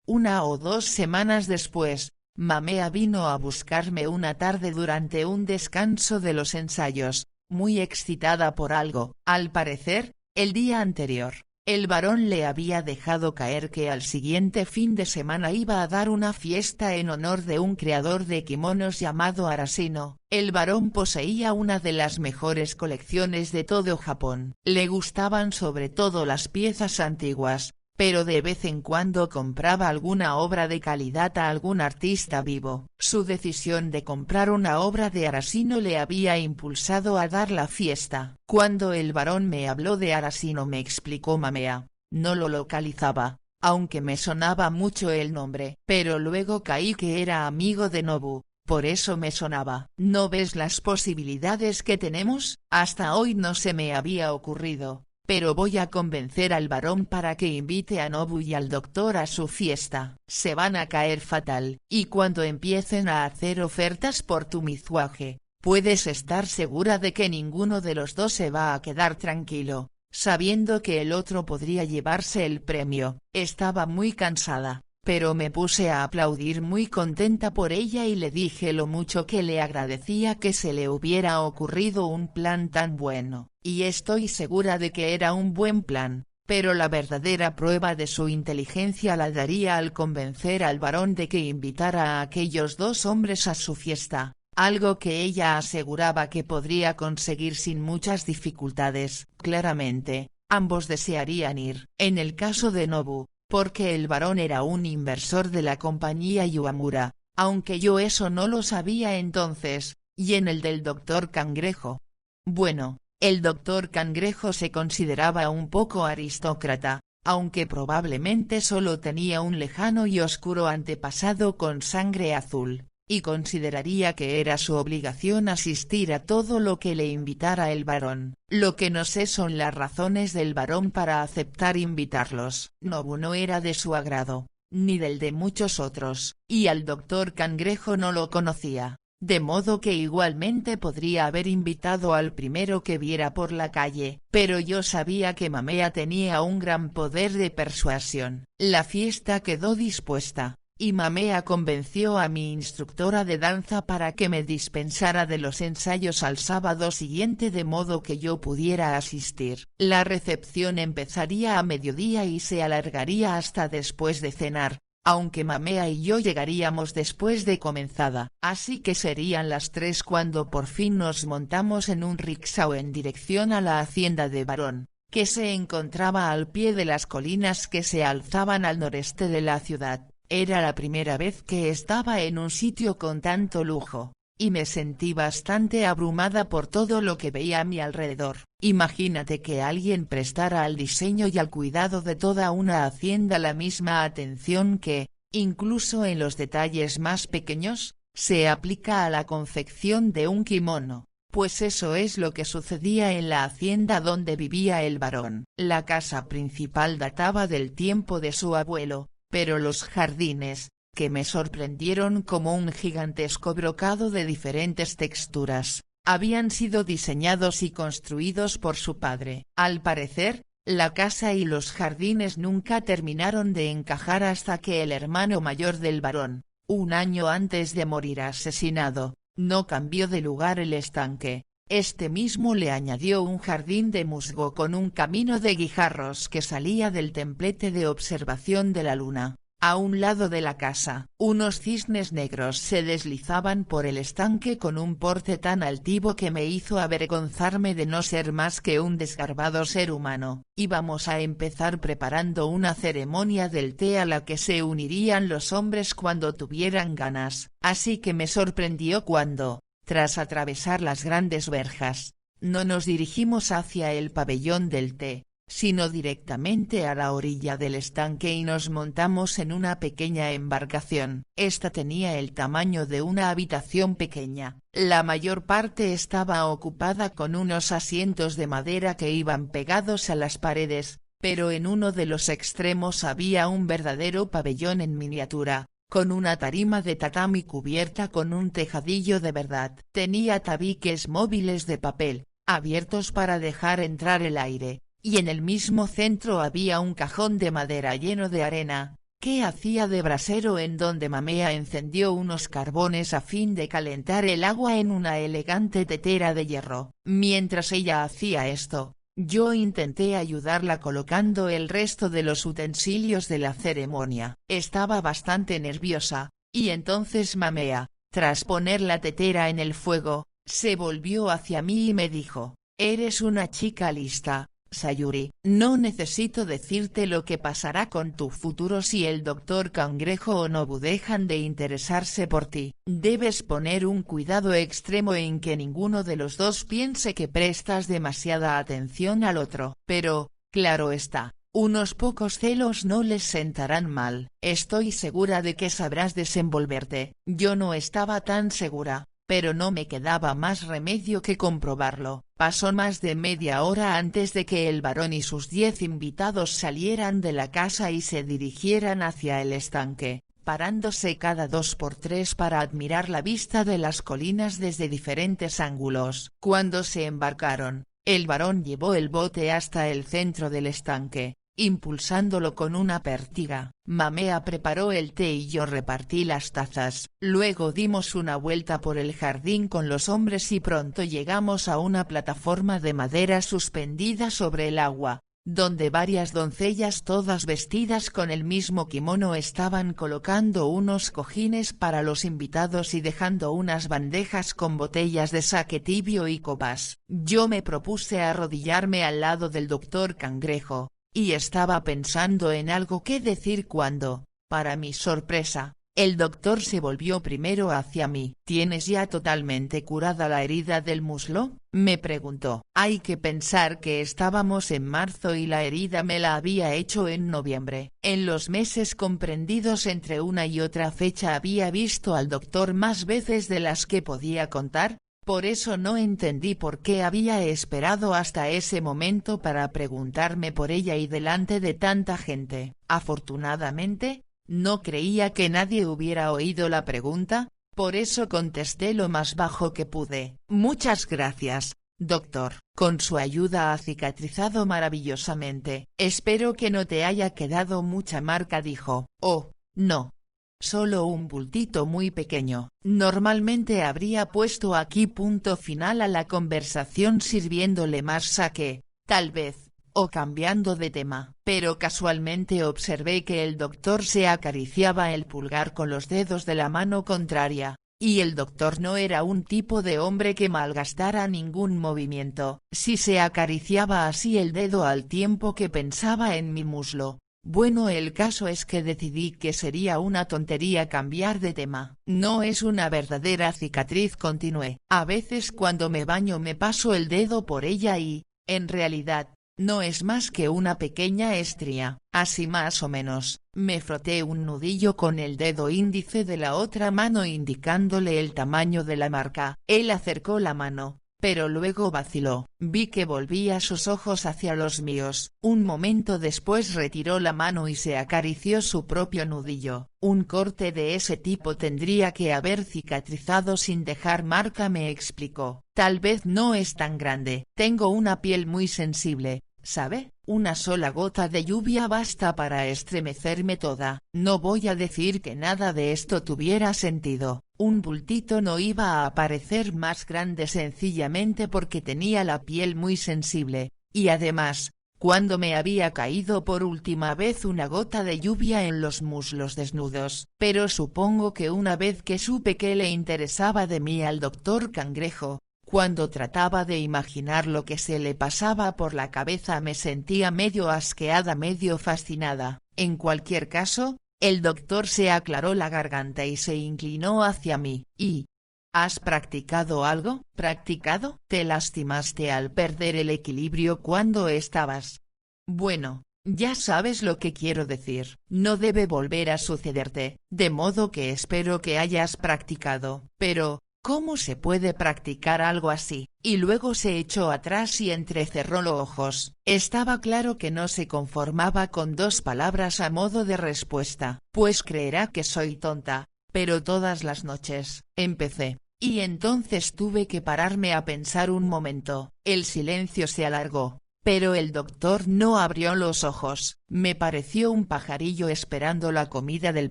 1 o 2 semanas después, Mamea vino a buscarme una tarde durante un descanso de los ensayos, muy excitada por algo. Al parecer, el día anterior, el varón le había dejado caer que al siguiente fin de semana iba a dar una fiesta en honor de un creador de kimonos llamado Arasino. El varón poseía una de las mejores colecciones de todo Japón. Le gustaban sobre todo las piezas antiguas, pero de vez en cuando compraba alguna obra de calidad a algún artista vivo. Su decisión de comprar una obra de Arasino le había impulsado a dar la fiesta. Cuando el varón me habló de Arasino, me explicó Mamea, no lo localizaba, aunque me sonaba mucho el nombre, pero luego caí que era amigo de Nobu. Por eso me sonaba. ¿No ves las posibilidades que tenemos? Hasta hoy no se me había ocurrido, pero voy a convencer al varón para que invite a Nobu y al doctor a su fiesta. Se van a caer fatal, y cuando empiecen a hacer ofertas por tu mizuage, puedes estar segura de que ninguno de los dos se va a quedar tranquilo, sabiendo que el otro podría llevarse el premio. Estaba muy cansada, pero me puse a aplaudir muy contenta por ella y le dije lo mucho que le agradecía que se le hubiera ocurrido un plan tan bueno, y estoy segura de que era un buen plan, pero la verdadera prueba de su inteligencia la daría al convencer al varón de que invitara a aquellos dos hombres a su fiesta. algo que ella aseguraba que podría conseguir sin muchas dificultades. Claramente, ambos desearían ir. En el caso de Nobu, porque el varón era un inversor de la compañía Yuamura, aunque yo eso no lo sabía entonces, y en el del Dr. Cangrejo. Bueno, el Dr. Cangrejo se consideraba un poco aristócrata, aunque probablemente solo tenía un lejano y oscuro antepasado con sangre azul, y consideraría que era su obligación asistir a todo lo que le invitara el varón. Lo que no sé son las razones del varón para aceptar invitarlos. Nobu no era de su agrado, ni del de muchos otros, y al Dr. Cangrejo no lo conocía, de modo que igualmente podría haber invitado al primero que viera por la calle, pero yo sabía que Mamea tenía un gran poder de persuasión. La fiesta quedó dispuesta, y Mamea convenció a mi instructora de danza para que me dispensara de los ensayos al sábado siguiente de modo que yo pudiera asistir. La recepción empezaría a mediodía y se alargaría hasta después de cenar, aunque Mamea y yo llegaríamos después de comenzada. Así que serían las 3 cuando por fin nos montamos en un rickshaw en dirección a la hacienda de Barón, que se encontraba al pie de las colinas que se alzaban al noreste de la ciudad. Era la primera vez que estaba en un sitio con tanto lujo, y me sentí bastante abrumada por todo lo que veía a mi alrededor. Imagínate que alguien prestara al diseño y al cuidado de toda una hacienda la misma atención que, incluso en los detalles más pequeños, se aplica a la confección de un kimono. Pues eso es lo que sucedía en la hacienda donde vivía el varón. La casa principal databa del tiempo de su abuelo, pero los jardines, que me sorprendieron como un gigantesco brocado de diferentes texturas, habían sido diseñados y construidos por su padre. Al parecer, la casa y los jardines nunca terminaron de encajar hasta que el hermano mayor del varón, un año antes de morir asesinado, no cambió de lugar el estanque. Este mismo le añadió un jardín de musgo con un camino de guijarros que salía del templete de observación de la luna. A un lado de la casa, unos cisnes negros se deslizaban por el estanque con un porte tan altivo que me hizo avergonzarme de no ser más que un desgarbado ser humano. Íbamos a empezar preparando una ceremonia del té a la que se unirían los hombres cuando tuvieran ganas, así que me sorprendió cuando, tras atravesar las grandes verjas, no nos dirigimos hacia el pabellón del té, sino directamente a la orilla del estanque y nos montamos en una pequeña embarcación. Esta tenía el tamaño de una habitación pequeña, la mayor parte estaba ocupada con unos asientos de madera que iban pegados a las paredes, pero en uno de los extremos había un verdadero pabellón en miniatura, con una tarima de tatami cubierta con un tejadillo de verdad. Tenía tabiques móviles de papel, abiertos para dejar entrar el aire, y en el mismo centro había un cajón de madera lleno de arena, que hacía de brasero en donde Mamea encendió unos carbones a fin de calentar el agua en una elegante tetera de hierro. Mientras ella hacía esto, yo intenté ayudarla colocando el resto de los utensilios de la ceremonia. Estaba bastante nerviosa, y entonces Mamea, tras poner la tetera en el fuego, se volvió hacia mí y me dijo: «Eres una chica lista, Sayuri. No necesito decirte lo que pasará con tu futuro si el Dr. Cangrejo o Nobu dejan de interesarse por ti. Debes poner un cuidado extremo en que ninguno de los dos piense que prestas demasiada atención al otro. Pero, claro está, unos pocos celos no les sentarán mal. Estoy segura de que sabrás desenvolverte». Yo no estaba tan segura, pero no me quedaba más remedio que comprobarlo. Pasó más de media hora antes de que el varón y sus 10 invitados salieran de la casa y se dirigieran hacia el estanque, parándose cada 2 por 3 para admirar la vista de las colinas desde diferentes ángulos. Cuando se embarcaron, el varón llevó el bote hasta el centro del estanque, impulsándolo con una pértiga. Mamea preparó el té y yo repartí las tazas. Luego dimos una vuelta por el jardín con los hombres y pronto llegamos a una plataforma de madera suspendida sobre el agua, donde varias doncellas todas vestidas con el mismo kimono estaban colocando unos cojines para los invitados y dejando unas bandejas con botellas de sake tibio y copas. Yo me propuse arrodillarme al lado del doctor Cangrejo, y estaba pensando en algo que decir cuando, para mi sorpresa, el doctor se volvió primero hacia mí. ¿Tienes ya totalmente curada la herida del muslo?, me preguntó. Hay que pensar que estábamos en marzo y la herida me la había hecho en noviembre. En los meses comprendidos entre una y otra fecha había visto al doctor más veces de las que podía contar, por eso no entendí por qué había esperado hasta ese momento para preguntarme por ella y delante de tanta gente. Afortunadamente, no creía que nadie hubiera oído la pregunta, por eso contesté lo más bajo que pude. Muchas gracias, doctor. Con su ayuda ha cicatrizado maravillosamente. Espero que no te haya quedado mucha marca, dijo. Oh, no. Solo un bultito muy pequeño. Normalmente habría puesto aquí punto final a la conversación sirviéndole más sake, tal vez, o cambiando de tema. Pero casualmente observé que el doctor se acariciaba el pulgar con los dedos de la mano contraria, y el doctor no era un tipo de hombre que malgastara ningún movimiento. Si se acariciaba así el dedo al tiempo que pensaba en mi muslo. Bueno, el caso es que decidí que sería una tontería cambiar de tema. No es una verdadera cicatriz, continué. A veces cuando me baño me paso el dedo por ella y, en realidad, no es más que una pequeña estría. Así más o menos. Me froté un nudillo con el dedo índice de la otra mano indicándole el tamaño de la marca. Él acercó la mano, pero luego vaciló. Vi que volvía sus ojos hacia los míos. Un momento después retiró la mano y se acarició su propio nudillo. Un corte de ese tipo tendría que haber cicatrizado sin dejar marca, me explicó. Tal vez no es tan grande. Tengo una piel muy sensible, ¿sabe? Una sola gota de lluvia basta para estremecerme toda. No voy a decir que nada de esto tuviera sentido. Un bultito no iba a parecer más grande sencillamente porque tenía la piel muy sensible, y además, cuando me había caído por última vez una gota de lluvia en los muslos desnudos. Pero supongo que una vez que supe que le interesaba de mí al doctor Cangrejo, cuando trataba de imaginar lo que se le pasaba por la cabeza me sentía medio asqueada, medio fascinada. En cualquier caso, el doctor se aclaró la garganta y se inclinó hacia mí. ¿Y has practicado algo? ¿Practicado? ¿Te lastimaste al perder el equilibrio cuando estabas? Bueno, ya sabes lo que quiero decir. No debe volver a sucederte, de modo que espero que hayas practicado. Pero, ¿cómo se puede practicar algo así? Y luego se echó atrás y entrecerró los ojos. Estaba claro que no se conformaba con 2 palabras a modo de respuesta. Pues creerá que soy tonta, pero todas las noches, empecé. Y entonces tuve que pararme a pensar un momento. El silencio se alargó, pero el doctor no abrió los ojos. Me pareció un pajarillo esperando la comida del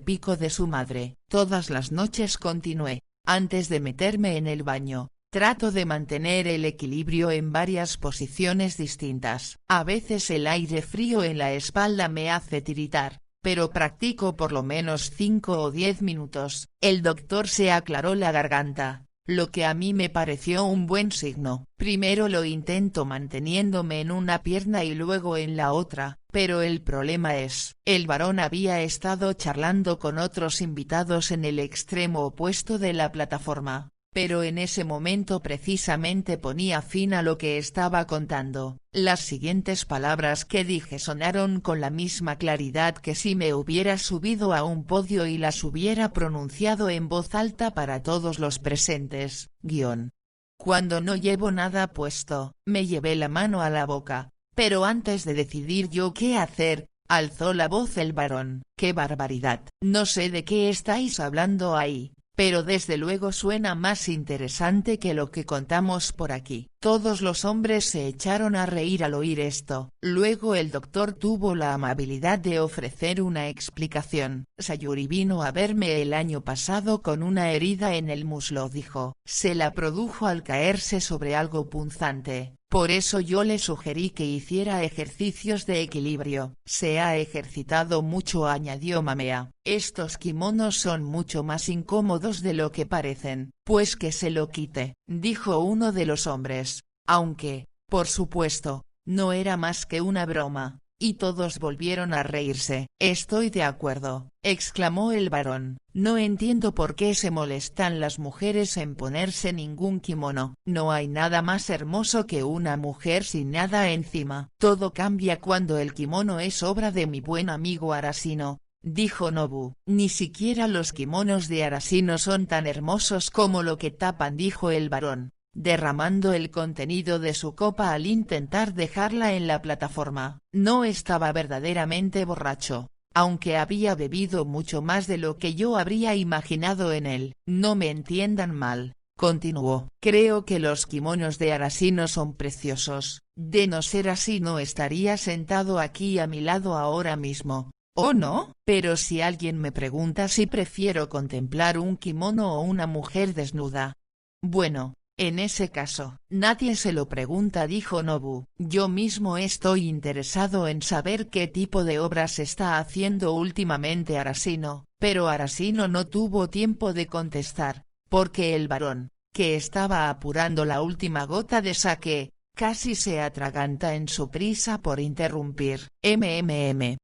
pico de su madre. Todas las noches, continué, antes de meterme en el baño, trato de mantener el equilibrio en varias posiciones distintas. A veces el aire frío en la espalda me hace tiritar, pero practico por lo menos 5 o 10 minutos. El doctor se aclaró la garganta, lo que a mí me pareció un buen signo. Primero lo intento manteniéndome en una pierna y luego en la otra, pero el problema es, el varón había estado charlando con otros invitados en el extremo opuesto de la plataforma, pero en ese momento precisamente ponía fin a lo que estaba contando. Las siguientes palabras que dije sonaron con la misma claridad que si me hubiera subido a un podio y las hubiera pronunciado en voz alta para todos los presentes. Cuando no llevo nada puesto, me llevé la mano a la boca, pero antes de decidir yo qué hacer, alzó la voz el varón. ¡Qué barbaridad! No sé de qué estáis hablando ahí, pero desde luego suena más interesante que lo que contamos por aquí. Todos los hombres se echaron a reír al oír esto. Luego el doctor tuvo la amabilidad de ofrecer una explicación. Sayuri vino a verme el año pasado con una herida en el muslo, dijo. Se la produjo al caerse sobre algo punzante. Por eso yo le sugerí que hiciera ejercicios de equilibrio. Se ha ejercitado mucho, añadió Mamea. Estos kimonos son mucho más incómodos de lo que parecen. Pues que se lo quite, dijo uno de los hombres. Aunque, por supuesto, no era más que una broma. Y todos volvieron a reírse. Estoy de acuerdo, exclamó el varón. No entiendo por qué se molestan las mujeres en ponerse ningún kimono. No hay nada más hermoso que una mujer sin nada encima. Todo cambia cuando el kimono es obra de mi buen amigo Arashino, dijo Nobu. Ni siquiera los kimonos de Arashino son tan hermosos como lo que tapan, dijo el varón, derramando el contenido de su copa al intentar dejarla en la plataforma. No estaba verdaderamente borracho, aunque había bebido mucho más de lo que yo habría imaginado en él. No me entiendan mal, continuó. Creo que los kimonos de Arashino son preciosos. De no ser así no estaría sentado aquí a mi lado ahora mismo. ¿Oh no? Pero si alguien me pregunta si prefiero contemplar un kimono o una mujer desnuda. Bueno, en ese caso, nadie se lo pregunta, dijo Nobu. Yo mismo estoy interesado en saber qué tipo de obras está haciendo últimamente Arashino, pero Arashino no tuvo tiempo de contestar, porque el varón, que estaba apurando la última gota de sake, casi se atraganta en su prisa por interrumpir.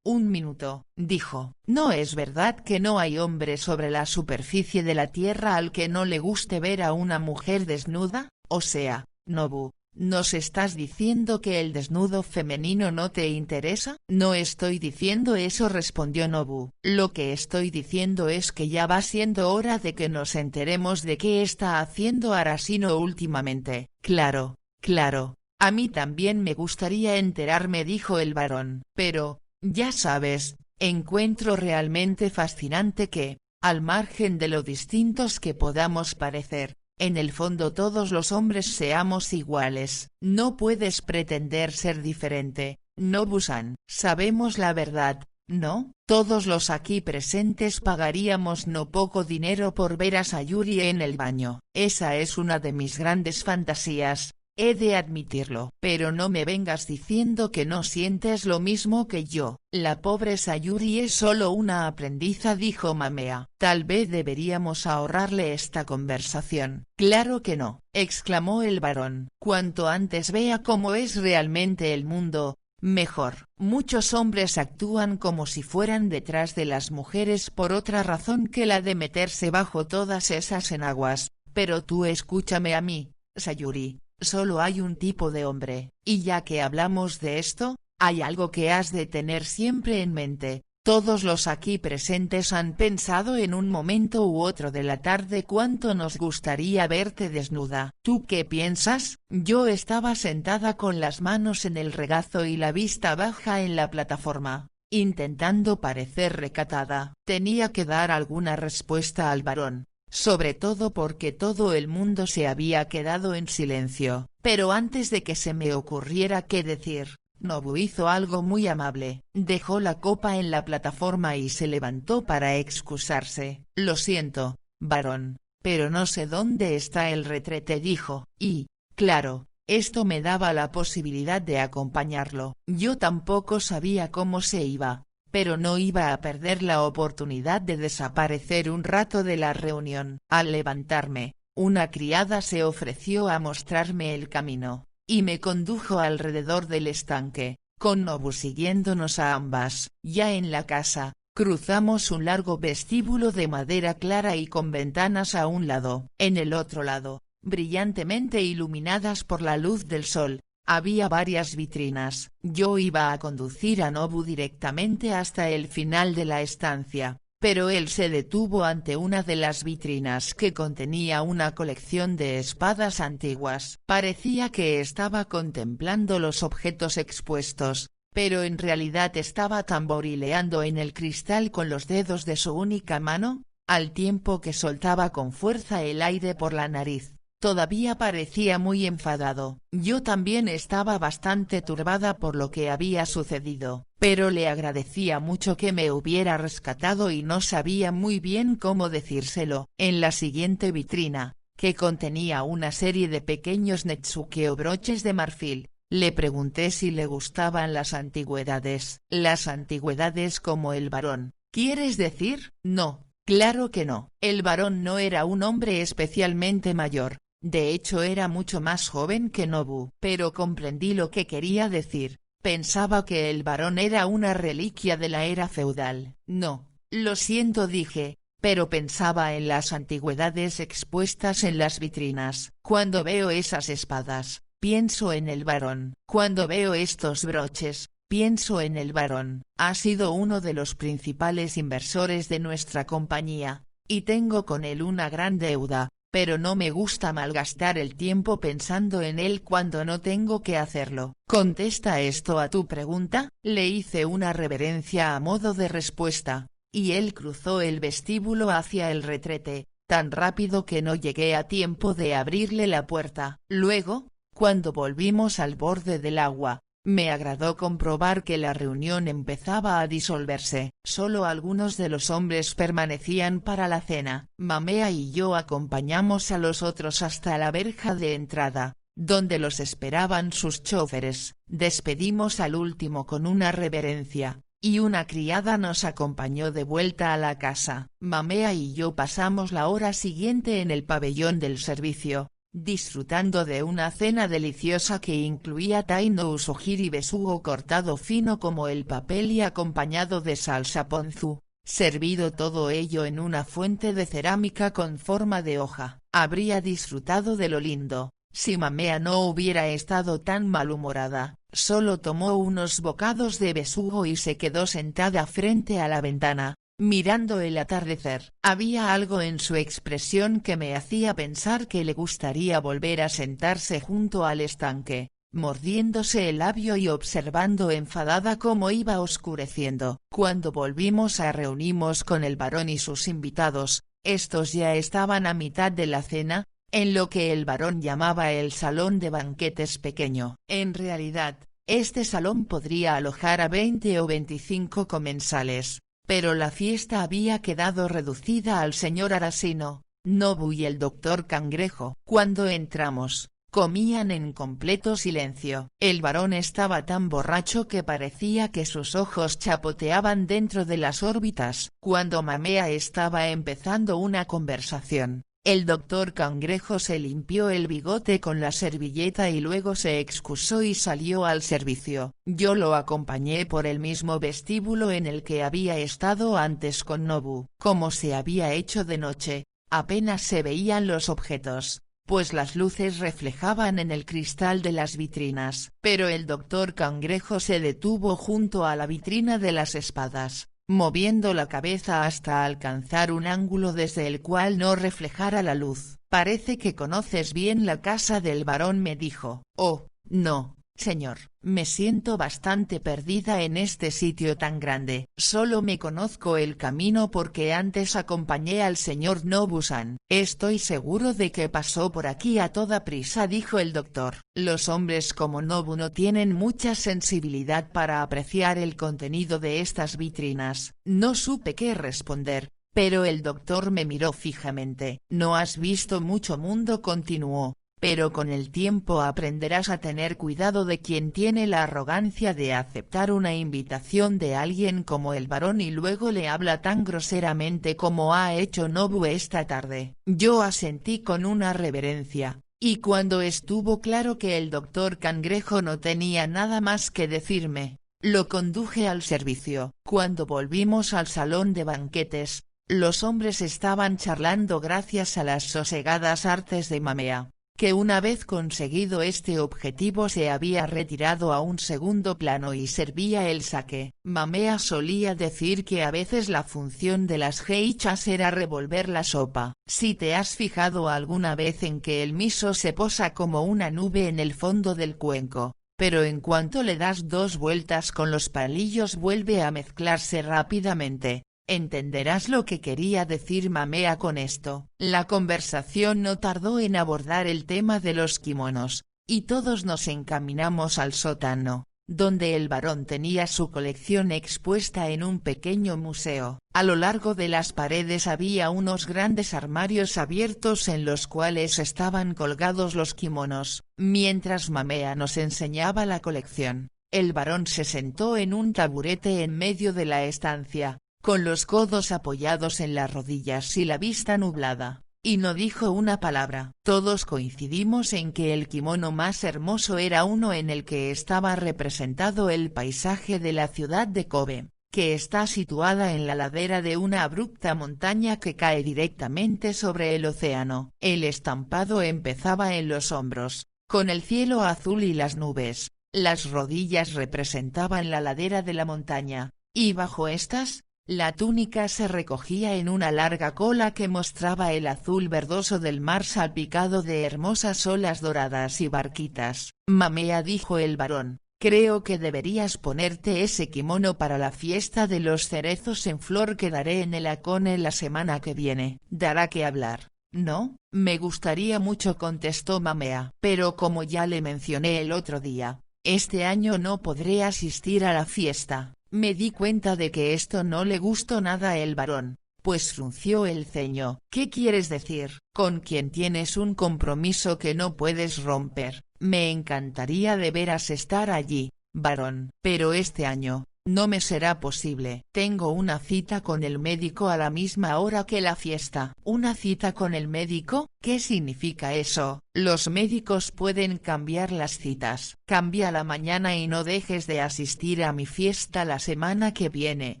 Un minuto, dijo. ¿No es verdad que no hay hombre sobre la superficie de la tierra al que no le guste ver a una mujer desnuda? O sea, Nobu, ¿nos estás diciendo que el desnudo femenino no te interesa? No estoy diciendo eso, respondió Nobu. Lo que estoy diciendo es que ya va siendo hora de que nos enteremos de qué está haciendo Arashino últimamente. Claro. Claro, a mí también me gustaría enterarme, dijo el varón, pero, ya sabes, encuentro realmente fascinante que, al margen de lo distintos que podamos parecer, en el fondo todos los hombres seamos iguales. No puedes pretender ser diferente, Nobu-san. Sabemos la verdad, ¿no? Todos los aquí presentes pagaríamos no poco dinero por ver a Sayuri en el baño. Esa es una de mis grandes fantasías. He de admitirlo. Pero no me vengas diciendo que no sientes lo mismo que yo. La pobre Sayuri es solo una aprendiza, dijo Mamea. Tal vez deberíamos ahorrarle esta conversación. Claro que no, exclamó el varón. Cuanto antes vea cómo es realmente el mundo, mejor. Muchos hombres actúan como si fueran detrás de las mujeres por otra razón que la de meterse bajo todas esas enaguas. Pero tú escúchame a mí, Sayuri. Solo hay un tipo de hombre, y ya que hablamos de esto, hay algo que has de tener siempre en mente. Todos los aquí presentes han pensado en un momento u otro de la tarde cuánto nos gustaría verte desnuda. ¿Tú qué piensas? Yo estaba sentada con las manos en el regazo y la vista baja en la plataforma, intentando parecer recatada. Tenía que dar alguna respuesta al varón, sobre todo porque todo el mundo se había quedado en silencio. Pero antes de que se me ocurriera qué decir, Nobu hizo algo muy amable. Dejó la copa en la plataforma y se levantó para excusarse. Lo siento, varón, pero no sé dónde está el retrete, dijo, y, claro, esto me daba la posibilidad de acompañarlo. Yo tampoco sabía cómo se iba, pero no iba a perder la oportunidad de desaparecer un rato de la reunión. Al levantarme, una criada se ofreció a mostrarme el camino, y me condujo alrededor del estanque, con Nobu siguiéndonos a ambas. Ya en la casa, cruzamos un largo vestíbulo de madera clara y con ventanas a un lado. En el otro lado, brillantemente iluminadas por la luz del sol, había varias vitrinas. Yo iba a conducir a Nobu directamente hasta el final de la estancia, pero él se detuvo ante una de las vitrinas que contenía una colección de espadas antiguas. Parecía que estaba contemplando los objetos expuestos, pero en realidad estaba tamborileando en el cristal con los dedos de su única mano, al tiempo que soltaba con fuerza el aire por la nariz. Todavía parecía muy enfadado. Yo también estaba bastante turbada por lo que había sucedido, pero le agradecía mucho que me hubiera rescatado y no sabía muy bien cómo decírselo. En la siguiente vitrina, que contenía una serie de pequeños netsuke o broches de marfil. Le pregunté si le gustaban las antigüedades. ¿Las antigüedades como el varón, quieres decir? No, claro que no. El varón no era un hombre especialmente mayor, de hecho era mucho más joven que Nobu. Pero comprendí lo que quería decir, pensaba que el varón era una reliquia de la era feudal. No, lo siento dije, pero pensaba en las antigüedades expuestas en las vitrinas. Cuando veo esas espadas, pienso en el varón. Cuando veo estos broches, pienso en el varón. Ha sido uno de los principales inversores de nuestra compañía, y tengo con él una gran deuda, pero no me gusta malgastar el tiempo pensando en él cuando no tengo que hacerlo. ¿Contesta esto a tu pregunta? Le hice una reverencia a modo de respuesta, y él cruzó el vestíbulo hacia el retrete, tan rápido que no llegué a tiempo de abrirle la puerta. Luego, cuando volvimos al borde del agua, me agradó comprobar que la reunión empezaba a disolverse. Solo algunos de los hombres permanecían para la cena. Mamea y yo acompañamos a los otros hasta la verja de entrada, donde los esperaban sus choferes. Despedimos al último con una reverencia, y una criada nos acompañó de vuelta a la casa. Mamea y yo pasamos la hora siguiente en el pabellón del servicio, disfrutando de una cena deliciosa que incluía tai no usojiri besugo cortado fino como el papel y acompañado de salsa ponzu, servido todo ello en una fuente de cerámica con forma de hoja. Habría disfrutado de lo lindo, si Mamea no hubiera estado tan malhumorada. Solo tomó unos bocados de besugo y se quedó sentada frente a la ventana, mirando el atardecer. Había algo en su expresión que me hacía pensar que le gustaría volver a sentarse junto al estanque, mordiéndose el labio y observando enfadada cómo iba oscureciendo. Cuando volvimos a reunirnos con el varón y sus invitados, estos ya estaban a mitad de la cena, en lo que el varón llamaba el salón de banquetes pequeño. En realidad, este salón podría alojar a 20 o 25 comensales, pero la fiesta había quedado reducida al señor Arasino, Nobu y el doctor Cangrejo. Cuando entramos, comían en completo silencio. El varón estaba tan borracho que parecía que sus ojos chapoteaban dentro de las órbitas. Cuando Mamea estaba empezando una conversación, el doctor Cangrejo se limpió el bigote con la servilleta y luego se excusó y salió al servicio. Yo lo acompañé por el mismo vestíbulo en el que había estado antes con Nobu. Como se había hecho de noche, apenas se veían los objetos, pues las luces reflejaban en el cristal de las vitrinas. Pero el doctor Cangrejo se detuvo junto a la vitrina de las espadas, moviendo la cabeza hasta alcanzar un ángulo desde el cual no reflejara la luz. «Parece que conoces bien la casa del varón», me dijo. «Oh, no, señor, me siento bastante perdida en este sitio tan grande. Solo me conozco el camino porque antes acompañé al señor Nobu-san». «Estoy seguro de que pasó por aquí a toda prisa», dijo el doctor. «Los hombres como Nobu no tienen mucha sensibilidad para apreciar el contenido de estas vitrinas». No supe qué responder, pero el doctor me miró fijamente. «No has visto mucho mundo», continuó, «pero con el tiempo aprenderás a tener cuidado de quien tiene la arrogancia de aceptar una invitación de alguien como el varón y luego le habla tan groseramente como ha hecho Nobu esta tarde». Yo asentí con una reverencia, y cuando estuvo claro que el doctor Cangrejo no tenía nada más que decirme, lo conduje al servicio. Cuando volvimos al salón de banquetes, los hombres estaban charlando gracias a las sosegadas artes de Mamea, que una vez conseguido este objetivo se había retirado a un segundo plano y servía el sake. Mamea solía decir que a veces la función de las geishas era revolver la sopa. Si te has fijado alguna vez en que el miso se posa como una nube en el fondo del cuenco, pero en cuanto le das 2 vueltas con los palillos vuelve a mezclarse rápidamente. Entenderás lo que quería decir Mamea con esto. La conversación no tardó en abordar el tema de los kimonos, y todos nos encaminamos al sótano, donde el barón tenía su colección expuesta en un pequeño museo. A lo largo de las paredes había unos grandes armarios abiertos en los cuales estaban colgados los kimonos. Mientras Mamea nos enseñaba la colección, el barón se sentó en un taburete en medio de la estancia, con los codos apoyados en las rodillas y la vista nublada, y no dijo una palabra. Todos coincidimos en que el kimono más hermoso era uno en el que estaba representado el paisaje de la ciudad de Kobe, que está situada en la ladera de una abrupta montaña que cae directamente sobre el océano. El estampado empezaba en los hombros, con el cielo azul y las nubes. Las rodillas representaban la ladera de la montaña, y bajo estas, la túnica se recogía en una larga cola que mostraba el azul verdoso del mar salpicado de hermosas olas doradas y barquitas. Mamea, dijo el barón, creo que deberías ponerte ese kimono para la fiesta de los cerezos en flor que daré en el Hakone la semana que viene. Dará que hablar, ¿no? Me gustaría mucho, contestó Mamea. Pero como ya le mencioné el otro día, este año no podré asistir a la fiesta. Me di cuenta de que esto no le gustó nada el barón, pues frunció el ceño. ¿Qué quieres decir? Con quien tienes un compromiso que no puedes romper. Me encantaría de veras estar allí, barón. Pero este año, no me será posible. Tengo una cita con el médico a la misma hora que la fiesta. ¿Una cita con el médico? ¿Qué significa eso? Los médicos pueden cambiar las citas. Cámbiala mañana y no dejes de asistir a mi fiesta la semana que viene,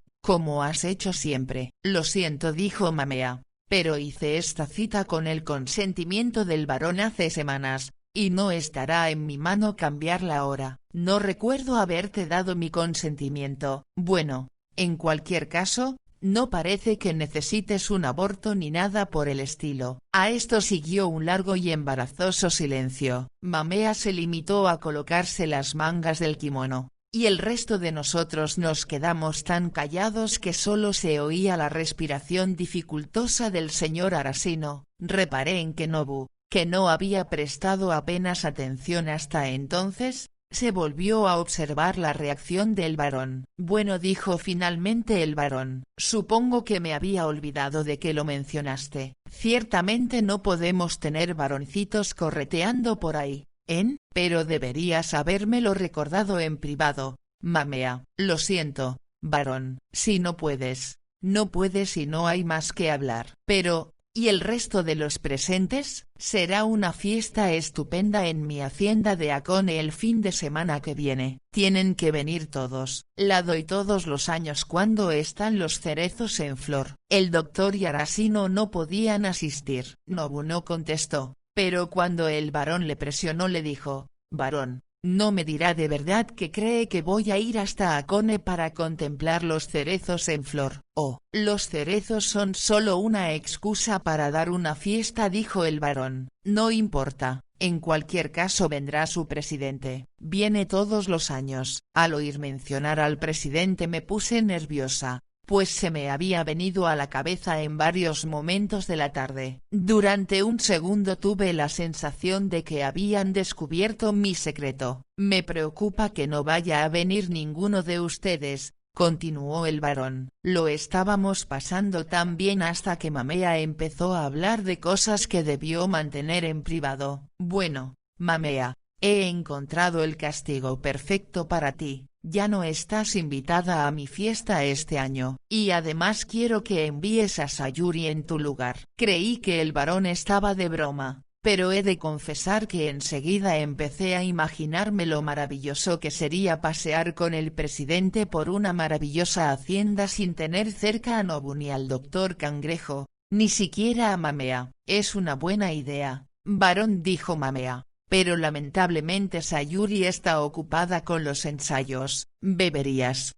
como has hecho siempre. Lo siento, dijo Mamea, pero hice esta cita con el consentimiento del barón hace semanas, y no estará en mi mano cambiarla ahora. No recuerdo haberte dado mi consentimiento. Bueno, en cualquier caso, no parece que necesites un aborto ni nada por el estilo. A esto siguió un largo y embarazoso silencio. Mamea se limitó a colocarse las mangas del kimono, y el resto de nosotros nos quedamos tan callados que solo se oía la respiración dificultosa del señor Arasino. Reparé en que Nobu, que no había prestado apenas atención hasta entonces, se volvió a observar la reacción del barón. Bueno, dijo finalmente el barón, supongo que me había olvidado de que lo mencionaste. Ciertamente no podemos tener varoncitos correteando por ahí, ¿eh? Pero deberías habérmelo recordado en privado, Mamea. Lo siento, barón. Si no puedes, no puedes y no hay más que hablar. Pero, ¿y el resto de los presentes? Será una fiesta estupenda en mi hacienda de Hakone el fin de semana que viene. Tienen que venir todos. La doy todos los años cuando están los cerezos en flor. El doctor y Arasino no podían asistir. Nobu no contestó, pero cuando el barón le presionó le dijo, barón, ¿no me dirá de verdad que cree que voy a ir hasta Hakone para contemplar los cerezos en flor? Oh, los cerezos son solo una excusa para dar una fiesta, dijo el barón. No importa, en cualquier caso vendrá su presidente. Viene todos los años. Al oír mencionar al presidente me puse nerviosa, pues se me había venido a la cabeza en varios momentos de la tarde. Durante un segundo tuve la sensación de que habían descubierto mi secreto. Me preocupa que no vaya a venir ninguno de ustedes, continuó el barón. Lo estábamos pasando tan bien hasta que Mamea empezó a hablar de cosas que debió mantener en privado. Bueno, Mamea, he encontrado el castigo perfecto para ti. Ya no estás invitada a mi fiesta este año, y además quiero que envíes a Sayuri en tu lugar. Creí que el barón estaba de broma, pero he de confesar que enseguida empecé a imaginarme lo maravilloso que sería pasear con el presidente por una maravillosa hacienda sin tener cerca a Nobu ni al doctor Cangrejo, ni siquiera a Mamea. Es una buena idea, barón, dijo Mamea. Pero lamentablemente Sayuri está ocupada con los ensayos. Beberías,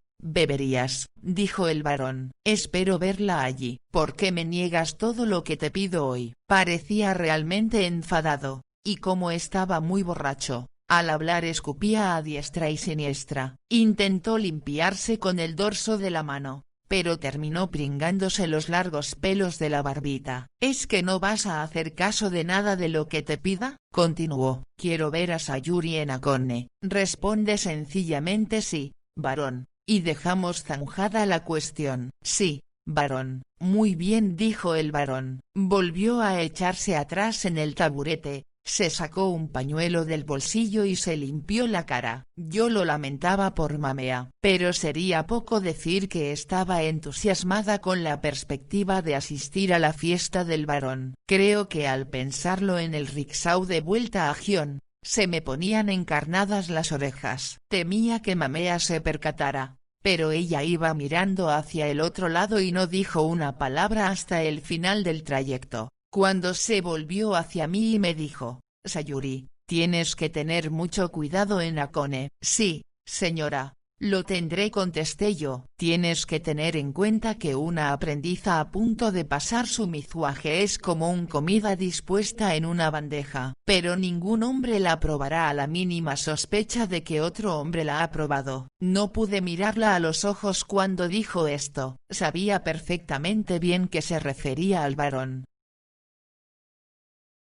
dijo el barón. Espero verla allí. ¿Por qué me niegas todo lo que te pido hoy? Parecía realmente enfadado, y como estaba muy borracho, al hablar escupía a diestra y siniestra. Intentó limpiarse con el dorso de la mano, pero terminó pringándose los largos pelos de la barbita. ¿Es que no vas a hacer caso de nada de lo que te pida? Continuó. Quiero ver a Sayuri en Hakone. Responde sencillamente sí, varón, y dejamos zanjada la cuestión. Sí, varón. Muy bien, dijo el varón. Volvió a echarse atrás en el taburete. Se sacó un pañuelo del bolsillo y se limpió la cara. Yo lo lamentaba por Mamea, pero sería poco decir que estaba entusiasmada con la perspectiva de asistir a la fiesta del varón. Creo que al pensarlo en el rickshaw de vuelta a Gion, se me ponían encarnadas las orejas. Temía que Mamea se percatara, pero ella iba mirando hacia el otro lado y no dijo una palabra hasta el final del trayecto. Cuando se volvió hacia mí y me dijo, Sayuri, tienes que tener mucho cuidado en Hakone. Sí, señora, lo tendré, contesté yo. Tienes que tener en cuenta que una aprendiza a punto de pasar su mizuaje es como una comida dispuesta en una bandeja. Pero ningún hombre la probará a la mínima sospecha de que otro hombre la ha probado. No pude mirarla a los ojos cuando dijo esto. Sabía perfectamente bien que se refería al varón.